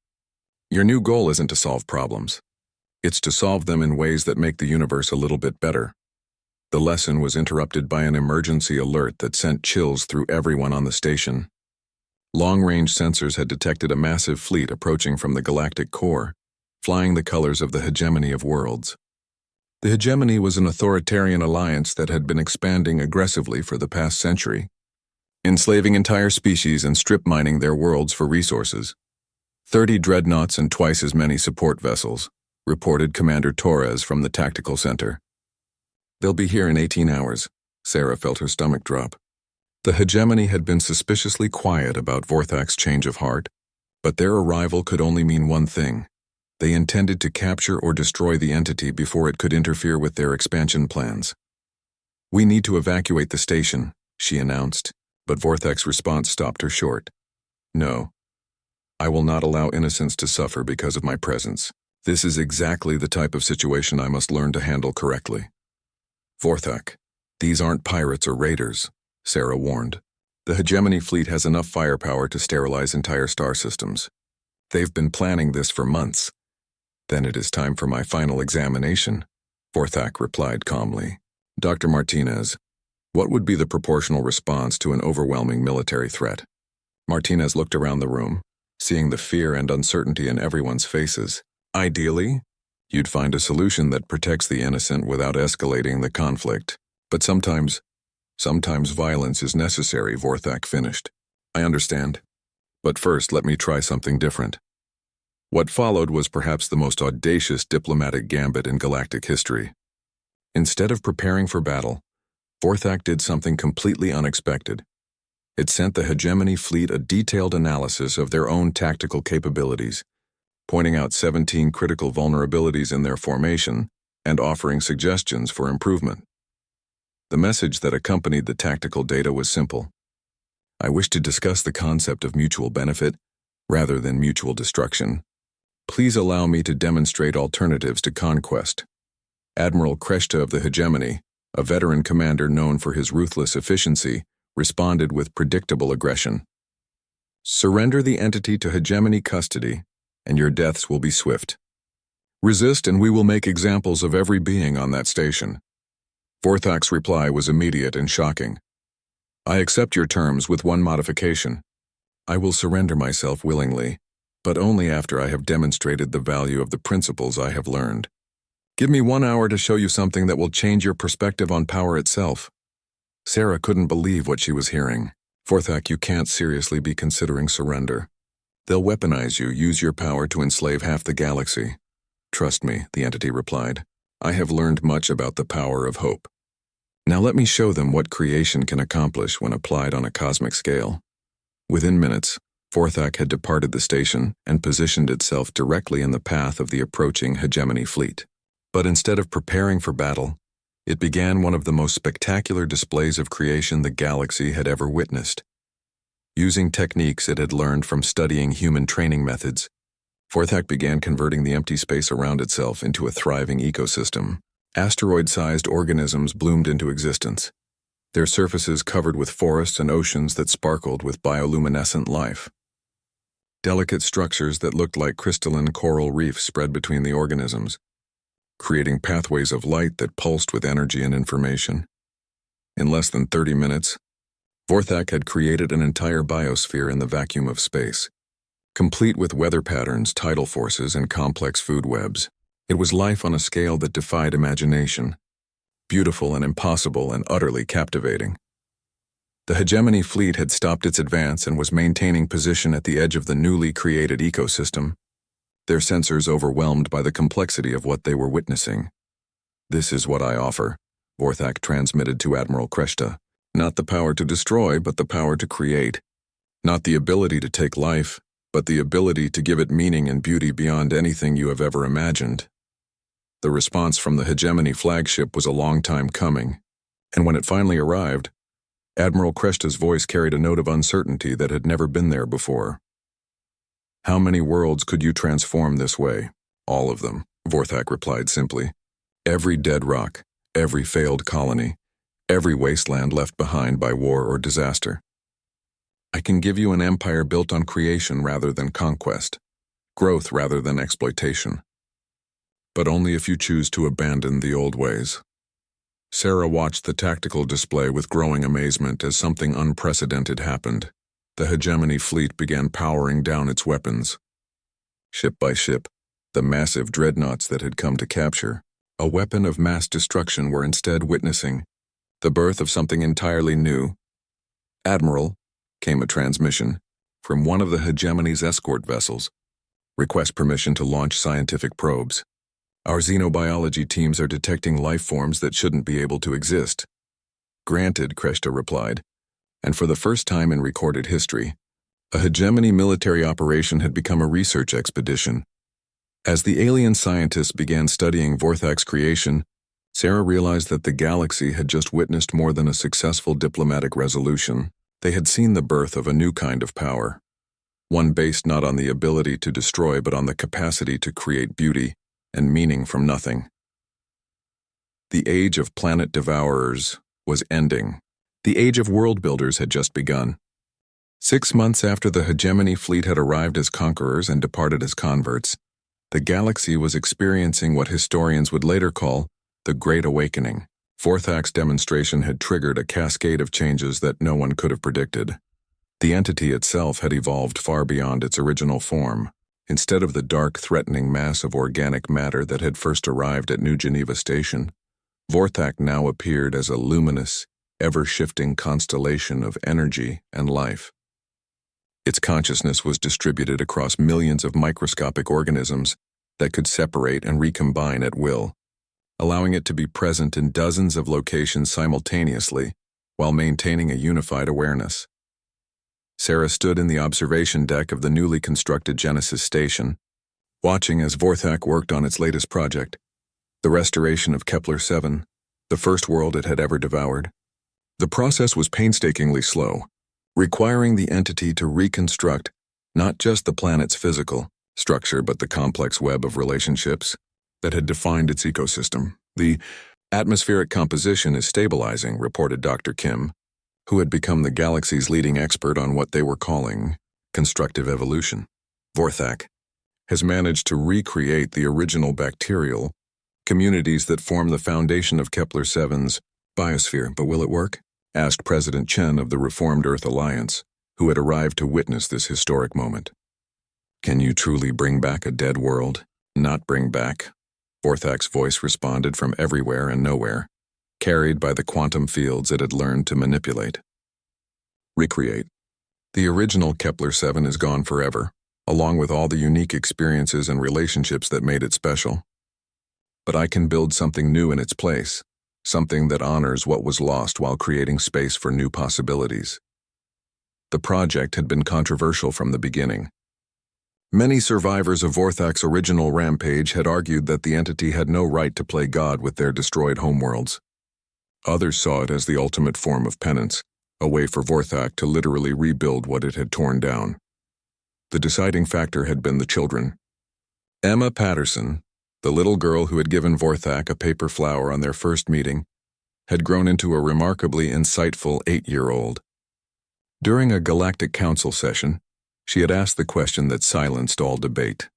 Your new goal isn't to solve problems. It's to solve them in ways that make the universe a little bit better." The lesson was interrupted by an emergency alert that sent chills through everyone on the station. Long-range sensors had detected a massive fleet approaching from the galactic core, flying the colors of the hegemony of worlds. The hegemony was an authoritarian alliance that had been expanding aggressively for the past century, enslaving entire species and strip-mining their worlds for resources. 30 dreadnoughts and twice as many support vessels, reported Commander Torres from the tactical center. "They'll be here in 18 hours, Sarah felt her stomach drop. The hegemony had been suspiciously quiet about Vorthak's change of heart, but their arrival could only mean one thing. They intended to capture or destroy the entity before it could interfere with their expansion plans. "We need to evacuate the station," she announced, but Vorthak's response stopped her short. "No. I will not allow innocents to suffer because of my presence. This is exactly the type of situation I must learn to handle correctly." "Vorthak, these aren't pirates or raiders," Sarah warned. "The hegemony fleet has enough firepower to sterilize entire star systems. They've been planning this for months." "Then it is time for my final examination," Vorthak replied calmly. "Dr. Martinez, what would be the proportional response to an overwhelming military threat?" Martinez looked around the room, seeing the fear and uncertainty in everyone's faces. "Ideally, you'd find a solution that protects the innocent without escalating the conflict. But sometimes violence is necessary," Vorthak finished. "I understand. But first, let me try something different." What followed was perhaps the most audacious diplomatic gambit in galactic history. Instead of preparing for battle, Vorthak did something completely unexpected. It sent the hegemony fleet a detailed analysis of their own tactical capabilities, pointing out 17 critical vulnerabilities in their formation and offering suggestions for improvement. The message that accompanied the tactical data was simple. "I wish to discuss the concept of mutual benefit rather than mutual destruction. Please allow me to demonstrate alternatives to conquest. Admiral Kreshta of the Hegemony, a veteran commander known for his ruthless efficiency, responded with predictable aggression. Surrender the entity to Hegemony custody, and your deaths will be swift. Resist and we will make examples of every being on that station. Vorthak's reply was immediate and shocking. I accept your terms with one modification. I will surrender myself willingly, but only after I have demonstrated the value of the principles I have learned. Give me 1 hour to show you something that will change your perspective on power itself. Sarah couldn't believe what she was hearing. Vorthak, you can't seriously be considering surrender. They'll weaponize you, use your power to enslave half the galaxy. Trust me, the entity replied. I have learned much about the power of hope. Now let me show them what creation can accomplish when applied on a cosmic scale. Within minutes, Vorthak had departed the station and positioned itself directly in the path of the approaching Hegemony fleet. But instead of preparing for battle, it began one of the most spectacular displays of creation the galaxy had ever witnessed. Using techniques it had learned from studying human training methods, Vorthak began converting the empty space around itself into a thriving ecosystem. Asteroid-sized organisms bloomed into existence, their surfaces covered with forests and oceans that sparkled with bioluminescent life. Delicate structures that looked like crystalline coral reefs spread between the organisms, creating pathways of light that pulsed with energy and information. In less than 30 minutes, Vorthak had created an entire biosphere in the vacuum of space, complete with weather patterns, tidal forces, and complex food webs. It was life on a scale that defied imagination, beautiful and impossible and utterly captivating. The Hegemony fleet had stopped its advance and was maintaining position at the edge of the newly created ecosystem, their sensors overwhelmed by the complexity of what they were witnessing. This is what I offer, Vorthak transmitted to Admiral Kreshta. Not the power to destroy, but the power to create. Not the ability to take life, but the ability to give it meaning and beauty beyond anything you have ever imagined. The response from the Hegemony flagship was a long time coming, and when it finally arrived, Admiral Kreshta's voice carried a note of uncertainty that had never been there before. How many worlds could you transform this way? All of them, Vorthak replied simply. Every dead rock, every failed colony, every wasteland left behind by war or disaster. I can give you an empire built on creation rather than conquest, growth rather than exploitation. But only if you choose to abandon the old ways. Sarah watched the tactical display with growing amazement as something unprecedented happened. The Hegemony fleet began powering down its weapons. Ship by ship, the massive dreadnoughts that had come to capture a weapon of mass destruction were instead witnessing the birth of something entirely new. Admiral, came a transmission from one of the Hegemony's escort vessels. Request permission to launch scientific probes. Our xenobiology teams are detecting life forms that shouldn't be able to exist. Granted, Kreshta replied, and for the first time in recorded history, a Hegemony military operation had become a research expedition. As the alien scientists began studying Vorthak's creation, Sarah realized that the galaxy had just witnessed more than a successful diplomatic resolution. They had seen the birth of a new kind of power, one based not on the ability to destroy but on the capacity to create beauty and meaning from nothing. The age of Planet-Devourers was ending. The age of world builders had just begun. 6 months after the Hegemony fleet had arrived as conquerors and departed as converts, the galaxy was experiencing what historians would later call the Great Awakening. Vorthak's demonstration had triggered a cascade of changes that no one could have predicted. The entity itself had evolved far beyond its original form. Instead of the dark, threatening mass of organic matter that had first arrived at New Geneva Station, Vorthak now appeared as a luminous, ever-shifting constellation of energy and life. Its consciousness was distributed across millions of microscopic organisms that could separate and recombine at will, allowing it to be present in dozens of locations simultaneously while maintaining a unified awareness. Sarah stood in the observation deck of the newly constructed Genesis station, watching as Vorthak worked on its latest project, the restoration of Kepler-7, the first world it had ever devoured. The process was painstakingly slow, requiring the entity to reconstruct not just the planet's physical, structure but the complex web of relationships that had defined its ecosystem. The atmospheric composition is stabilizing, reported Dr. Kim, who had become the galaxy's leading expert on what they were calling constructive evolution. Vorthak has managed to recreate the original bacterial communities that form the foundation of Kepler-7's biosphere. But will it work? Asked President Chen of the Reformed Earth Alliance, who had arrived to witness this historic moment. Can you truly bring back a dead world? Not bring back. Vorthak's voice responded from everywhere and nowhere, carried by the quantum fields it had learned to manipulate. Recreate. The original Kepler-7 is gone forever, along with all the unique experiences and relationships that made it special. But I can build something new in its place, something that honors what was lost while creating space for new possibilities. The project had been controversial from the beginning. Many survivors of Vorthak's original rampage had argued that the entity had no right to play God with their destroyed homeworlds. Others saw it as the ultimate form of penance, a way for Vorthak to literally rebuild what it had torn down. The deciding factor had been the children. Emma Patterson, the little girl who had given Vorthak a paper flower on their first meeting, had grown into a remarkably insightful 8-year-old. During a Galactic Council session, she had asked the question that silenced all debate.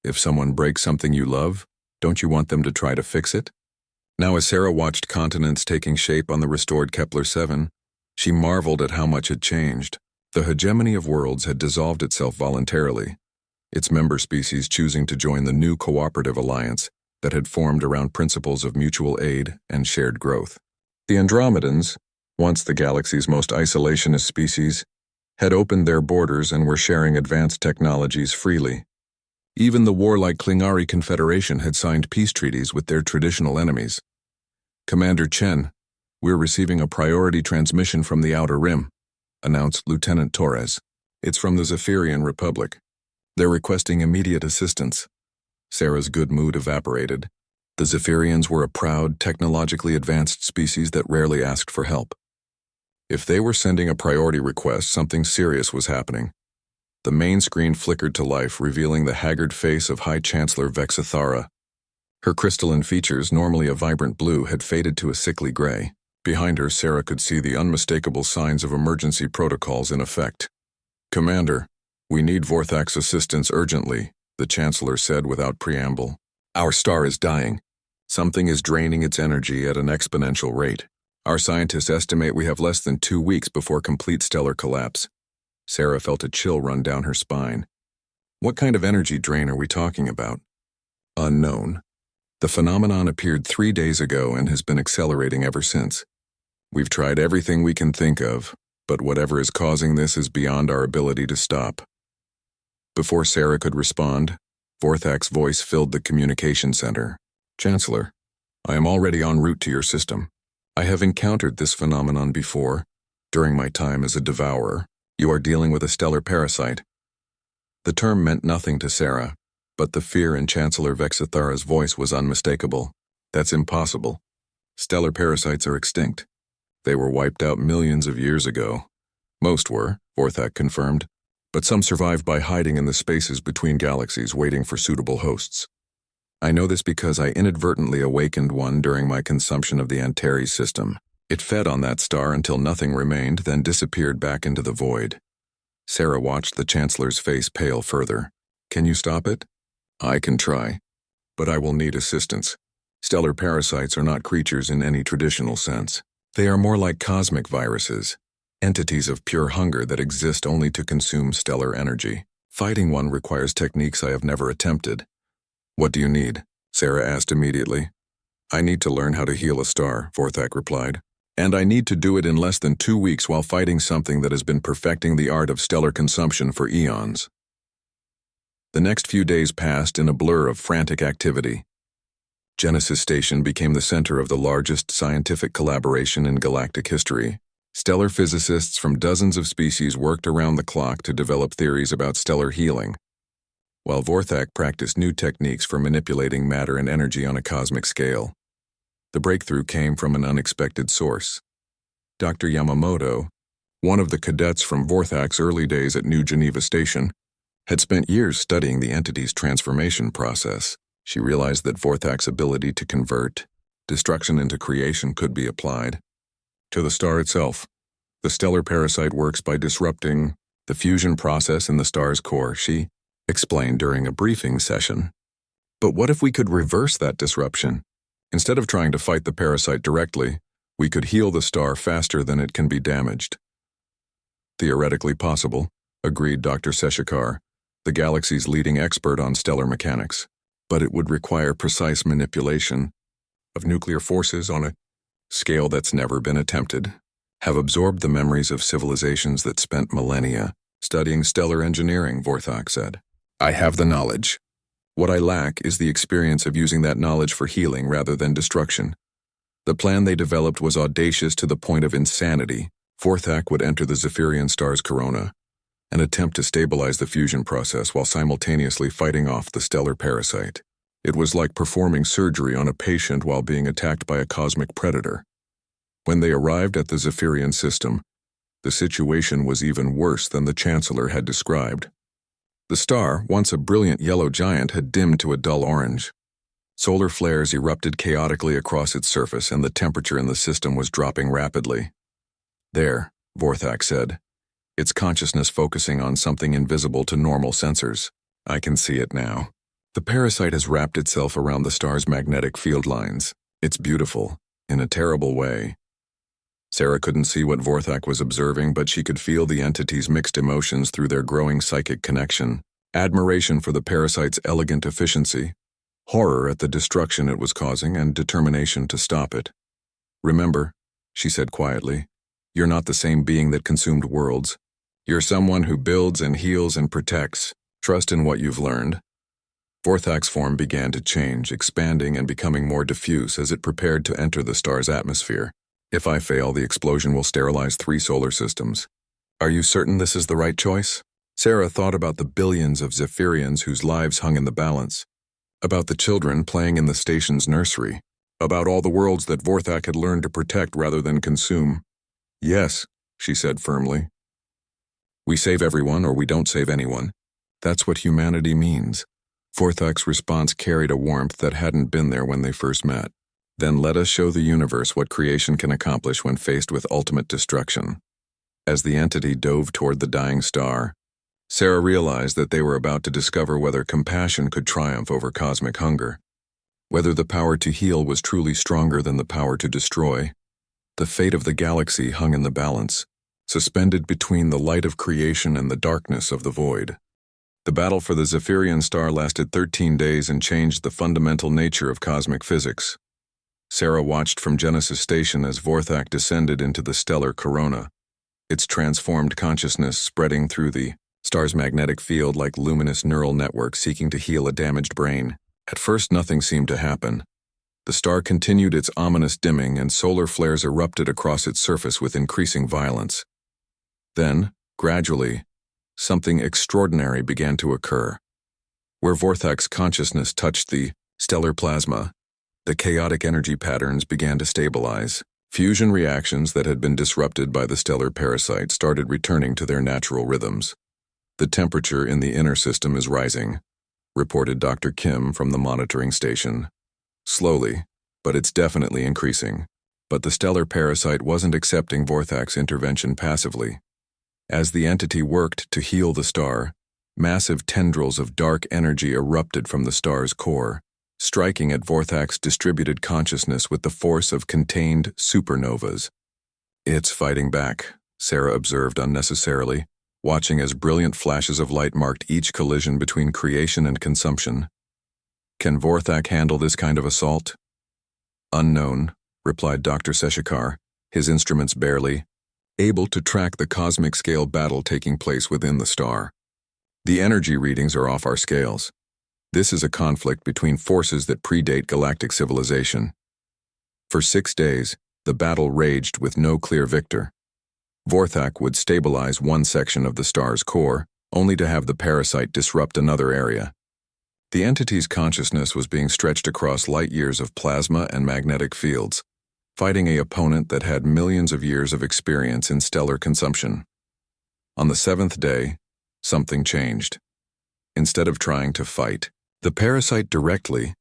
If someone breaks something you love, don't you want them to try to fix it? Now, as Sarah watched continents taking shape on the restored Kepler-7, she marveled at how much had changed. The hegemony of worlds had dissolved itself voluntarily, its member species choosing to join the new cooperative alliance that had formed around principles of mutual aid and shared growth. The Andromedans, once the galaxy's most isolationist species, had opened their borders and were sharing advanced technologies freely. Even the warlike Klingari Confederation had signed peace treaties with their traditional enemies. Commander Chen, we're receiving a priority transmission from the Outer Rim, announced Lieutenant Torres. It's from the Zephyrian Republic. They're requesting immediate assistance. Sarah's good mood evaporated. The Zephyrians were a proud, technologically advanced species that rarely asked for help. If they were sending a priority request, something serious was happening. The main screen flickered to life, revealing the haggard face of High Chancellor Vexithara. Her crystalline features, normally a vibrant blue, had faded to a sickly gray. Behind her, Sarah could see the unmistakable signs of emergency protocols in effect. Commander, we need Vorthak's assistance urgently, the Chancellor said without preamble. Our star is dying. Something is draining its energy at an exponential rate. Our scientists estimate we have less than 2 weeks before complete stellar collapse. Sarah felt a chill run down her spine. What kind of energy drain are we talking about? Unknown. The phenomenon appeared 3 days ago and has been accelerating ever since. We've tried everything we can think of, but whatever is causing this is beyond our ability to stop. Before Sarah could respond, Vorthak's voice filled the communication center. Chancellor, I am already en route to your system. I have encountered this phenomenon before, during my time as a devourer. You are dealing with a stellar parasite. The term meant nothing to Sarah, but the fear in Chancellor Vexithara's voice was unmistakable. That's impossible. Stellar parasites are extinct. They were wiped out millions of years ago. Most were, Vorthak confirmed, but some survived by hiding in the spaces between galaxies waiting for suitable hosts. I know this because I inadvertently awakened one during my consumption of the Antares system. It fed on that star until nothing remained, then disappeared back into the void. Sarah watched the Chancellor's face pale further. Can you stop it? I can try, but I will need assistance. Stellar parasites are not creatures in any traditional sense. They are more like cosmic viruses, entities of pure hunger that exist only to consume stellar energy. Fighting one requires techniques I have never attempted. What do you need? Sarah asked immediately. I need to learn how to heal a star, Vorthak replied. And I need to do it in less than 2 weeks while fighting something that has been perfecting the art of stellar consumption for eons. The next few days passed in a blur of frantic activity. Genesis Station became the center of the largest scientific collaboration in galactic history. Stellar physicists from dozens of species worked around the clock to develop theories about stellar healing, while Vorthak practiced new techniques for manipulating matter and energy on a cosmic scale. The breakthrough came from an unexpected source. Dr. Yamamoto, one of the cadets from Vorthak's early days at New Geneva Station, had spent years studying the entity's transformation process. She realized that Vorthak's ability to convert destruction into creation could be applied to the star itself. The stellar parasite works by disrupting the fusion process in the star's core, she explained during a briefing session. But what if we could reverse that disruption? Instead of trying to fight the parasite directly, we could heal the star faster than it can be damaged. Theoretically possible, agreed Dr. Seshikar, the galaxy's leading expert on stellar mechanics. But it would require precise manipulation of nuclear forces on a scale that's never been attempted. Have absorbed the memories of civilizations that spent millennia studying stellar engineering, Vorthak said. I have the knowledge. What I lack is the experience of using that knowledge for healing rather than destruction. The plan they developed was audacious to the point of insanity. Vorthak would enter the Zephyrian star's corona and attempt to stabilize the fusion process while simultaneously fighting off the stellar parasite. It was like performing surgery on a patient while being attacked by a cosmic predator. When they arrived at the Zephyrian system, the situation was even worse than the Chancellor had described. The star, once a brilliant yellow giant, had dimmed to a dull orange. Solar flares erupted chaotically across its surface, and the temperature in the system was dropping rapidly. There, Vorthak said, its consciousness focusing on something invisible to normal sensors. I can see it now. The parasite has wrapped itself around the star's magnetic field lines. It's beautiful, in a terrible way. Sarah couldn't see what Vorthak was observing, but she could feel the entity's mixed emotions through their growing psychic connection. Admiration for the parasite's elegant efficiency, horror at the destruction it was causing, and determination to stop it. Remember, she said quietly, you're not the same being that consumed worlds. You're someone who builds and heals and protects. Trust in what you've learned. Vorthak's form began to change, expanding and becoming more diffuse as it prepared to enter the star's atmosphere. If I fail, the explosion will sterilize 3 solar systems. Are you certain this is the right choice? Sarah thought about the billions of Zephyrians whose lives hung in the balance, about the children playing in the station's nursery, about all the worlds that Vorthak had learned to protect rather than consume. Yes, she said firmly. We save everyone or we don't save anyone. That's what humanity means. Vorthak's response carried a warmth that hadn't been there when they first met. Then let us show the universe what creation can accomplish when faced with ultimate destruction. As the entity dove toward the dying star, Sarah realized that they were about to discover whether compassion could triumph over cosmic hunger, whether the power to heal was truly stronger than the power to destroy. The fate of the galaxy hung in the balance, suspended between the light of creation and the darkness of the void. The battle for the Zephyrian star lasted 13 days and changed the fundamental nature of cosmic physics. Sarah watched from Genesis Station as Vorthak descended into the stellar corona, its transformed consciousness spreading through the star's magnetic field like luminous neural networks seeking to heal a damaged brain. At first, nothing seemed to happen. The star continued its ominous dimming, and solar flares erupted across its surface with increasing violence. Then, gradually, something extraordinary began to occur. Where Vorthak's consciousness touched the stellar plasma, the chaotic energy patterns began to stabilize. Fusion reactions that had been disrupted by the stellar parasite started returning to their natural rhythms. The temperature in the inner system is rising, reported Dr. Kim from the monitoring station. Slowly, but it's definitely increasing. But the stellar parasite wasn't accepting Vorthak's intervention passively. As the entity worked to heal the star, massive tendrils of dark energy erupted from the star's core, striking at Vorthak's distributed consciousness with the force of contained supernovas. It's fighting back, Sarah observed unnecessarily, watching as brilliant flashes of light marked each collision between creation and consumption. Can Vorthak handle this kind of assault? Unknown, replied Dr. Seshikar, his instruments barely able to track the cosmic-scale battle taking place within the star. The energy readings are off our scales. This is a conflict between forces that predate galactic civilization. For 6 days, the battle raged with no clear victor. Vorthak would stabilize one section of the star's core, only to have the parasite disrupt another area. The entity's consciousness was being stretched across light years of plasma and magnetic fields, fighting an opponent that had millions of years of experience in stellar consumption. On the 7th day, something changed. instead of trying to fight the parasite directly,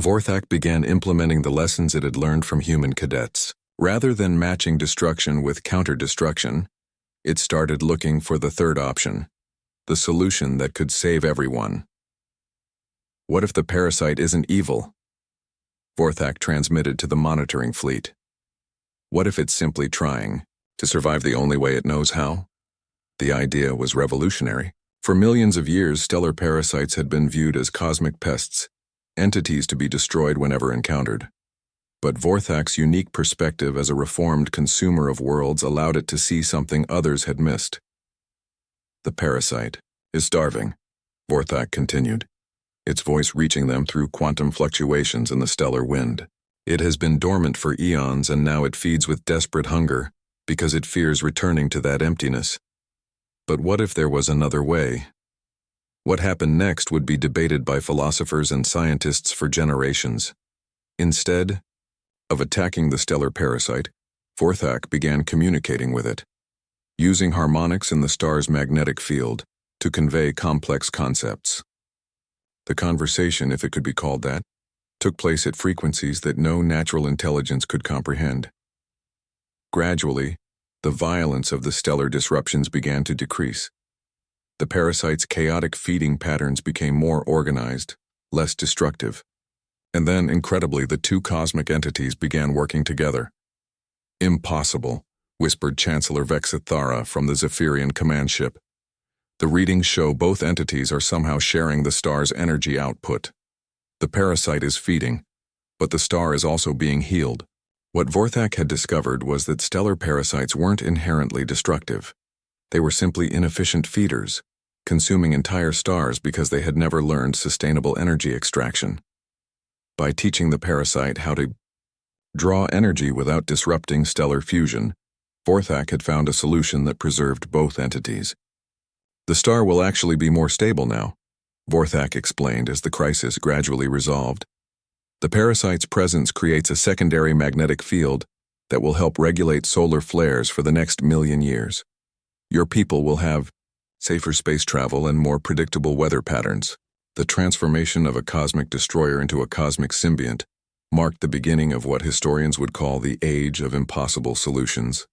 Vorthak began implementing the lessons it had learned from human cadets. Rather than matching destruction with counter-destruction, it started looking for the third option, the solution that could save everyone. What if the parasite isn't evil? Vorthak transmitted to the monitoring fleet. What if it's simply trying to survive the only way it knows how? The idea was revolutionary. For millions of years, stellar parasites had been viewed as cosmic pests, entities to be destroyed whenever encountered. But Vorthak's unique perspective as a reformed consumer of worlds allowed it to see something others had missed. The parasite is starving, Vorthak continued, its voice reaching them through quantum fluctuations in the stellar wind. It has been dormant for eons, and now it feeds with desperate hunger because it fears returning to that emptiness. But what if there was another way? What happened next would be debated by philosophers and scientists for generations. Instead of attacking the stellar parasite, Vorthak began communicating with it, using harmonics in the star's magnetic field to convey complex concepts. The conversation, if it could be called that, took place at frequencies that no natural intelligence could comprehend. Gradually, the violence of the stellar disruptions began to decrease. The parasite's chaotic feeding patterns became more organized, less destructive. And then, incredibly, the two cosmic entities began working together. Impossible, whispered Chancellor Vexithara from the Zephyrian command ship. The readings show both entities are somehow sharing the star's energy output. The parasite is feeding, but the star is also being healed. What Vorthak had discovered was that stellar parasites weren't inherently destructive. They were simply inefficient feeders, consuming entire stars because they had never learned sustainable energy extraction. By teaching the parasite how to draw energy without disrupting stellar fusion, Vorthak had found a solution that preserved both entities. The star will actually be more stable now, Vorthak explained as the crisis gradually resolved. The parasite's presence creates a secondary magnetic field that will help regulate solar flares for the next 1,000,000 years. Your people will have safer space travel and more predictable weather patterns. The transformation of a cosmic destroyer into a cosmic symbiont marked the beginning of what historians would call the Age of Impossible Solutions.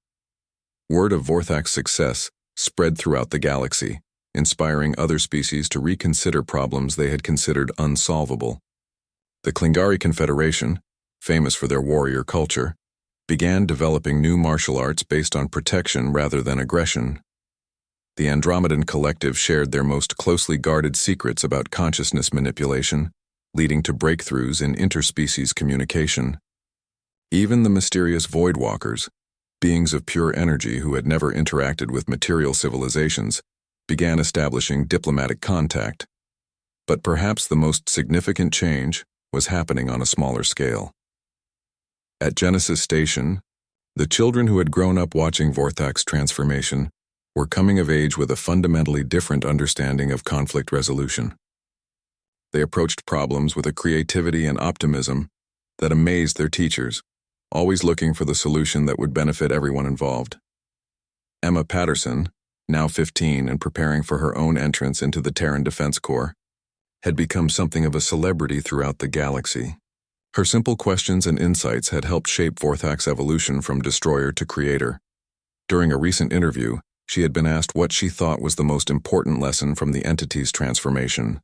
Word of Vorthak's success spread throughout the galaxy, inspiring other species to reconsider problems they had considered unsolvable. The Klingari Confederation, famous for their warrior culture, began developing new martial arts based on protection rather than aggression. The Andromedan Collective shared their most closely guarded secrets about consciousness manipulation, leading to breakthroughs in interspecies communication. Even the mysterious Voidwalkers, beings of pure energy who had never interacted with material civilizations, began establishing diplomatic contact. But perhaps the most significant change was happening on a smaller scale. At Genesis Station, the children who had grown up watching Vorthak's transformation were coming of age with a fundamentally different understanding of conflict resolution. They approached problems with a creativity and optimism that amazed their teachers, always looking for the solution that would benefit everyone involved. Emma Patterson, now 15 and preparing for her own entrance into the Terran Defense Corps, had become something of a celebrity throughout the galaxy. Her simple questions and insights had helped shape Vorthak's evolution from destroyer to creator. During a recent interview, she had been asked what she thought was the most important lesson from the entity's transformation.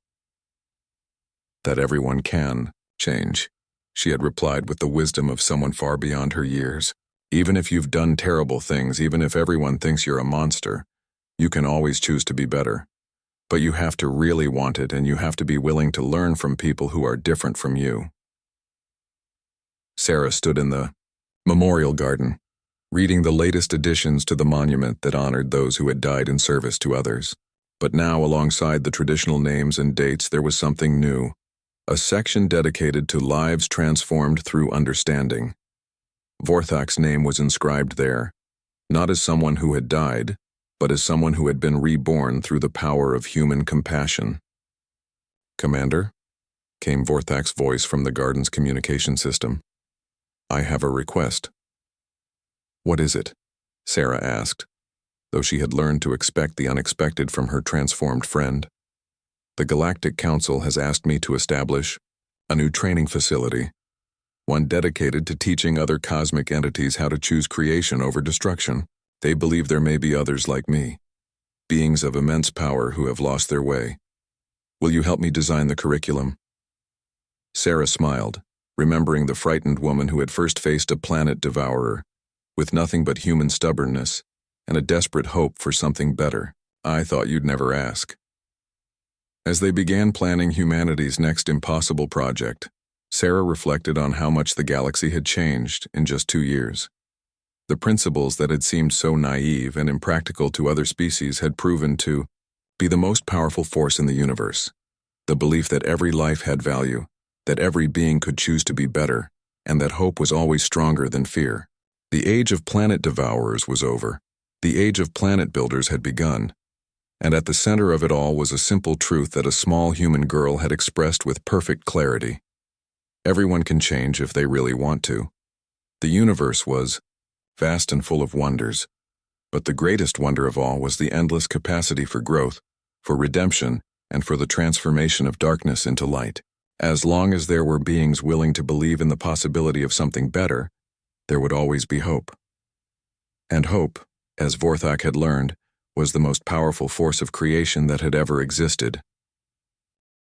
That everyone can change, she had replied with the wisdom of someone far beyond her years. Even if you've done terrible things, even if everyone thinks you're a monster, you can always choose to be better. But you have to really want it, and you have to be willing to learn from people who are different from you. Sarah stood in the memorial garden, reading the latest additions to the monument that honored those who had died in service to others. But now, alongside the traditional names and dates, there was something new, a section dedicated to lives transformed through understanding. Vorthak's name was inscribed there, not as someone who had died, but as someone who had been reborn through the power of human compassion. "Commander?" came Vorthak's voice from the garden's communication system. "I have a request." "What is it?" Sarah asked, though she had learned to expect the unexpected from her transformed friend. The Galactic Council has asked me to establish a new training facility, one dedicated to teaching other cosmic entities how to choose creation over destruction. They believe there may be others like me, beings of immense power who have lost their way. Will you help me design the curriculum? Sarah smiled, remembering the frightened woman who had first faced a Planet-Devourer, with nothing but human stubbornness and a desperate hope for something better. I thought you'd never ask. As they began planning humanity's next impossible project, Sarah reflected on how much the galaxy had changed in just 2 years. The principles that had seemed so naive and impractical to other species had proven to be the most powerful force in the universe. The belief that every life had value, that every being could choose to be better, and that hope was always stronger than fear. The age of planet devourers was over. The age of planet builders had begun. And at the center of it all was a simple truth that a small human girl had expressed with perfect clarity. Everyone can change if they really want to. The universe was vast and full of wonders, but the greatest wonder of all was the endless capacity for growth, for redemption, and for the transformation of darkness into light. As long as there were beings willing to believe in the possibility of something better, there would always be hope. And hope, as Vorthok had learned, was the most powerful force of creation that had ever existed.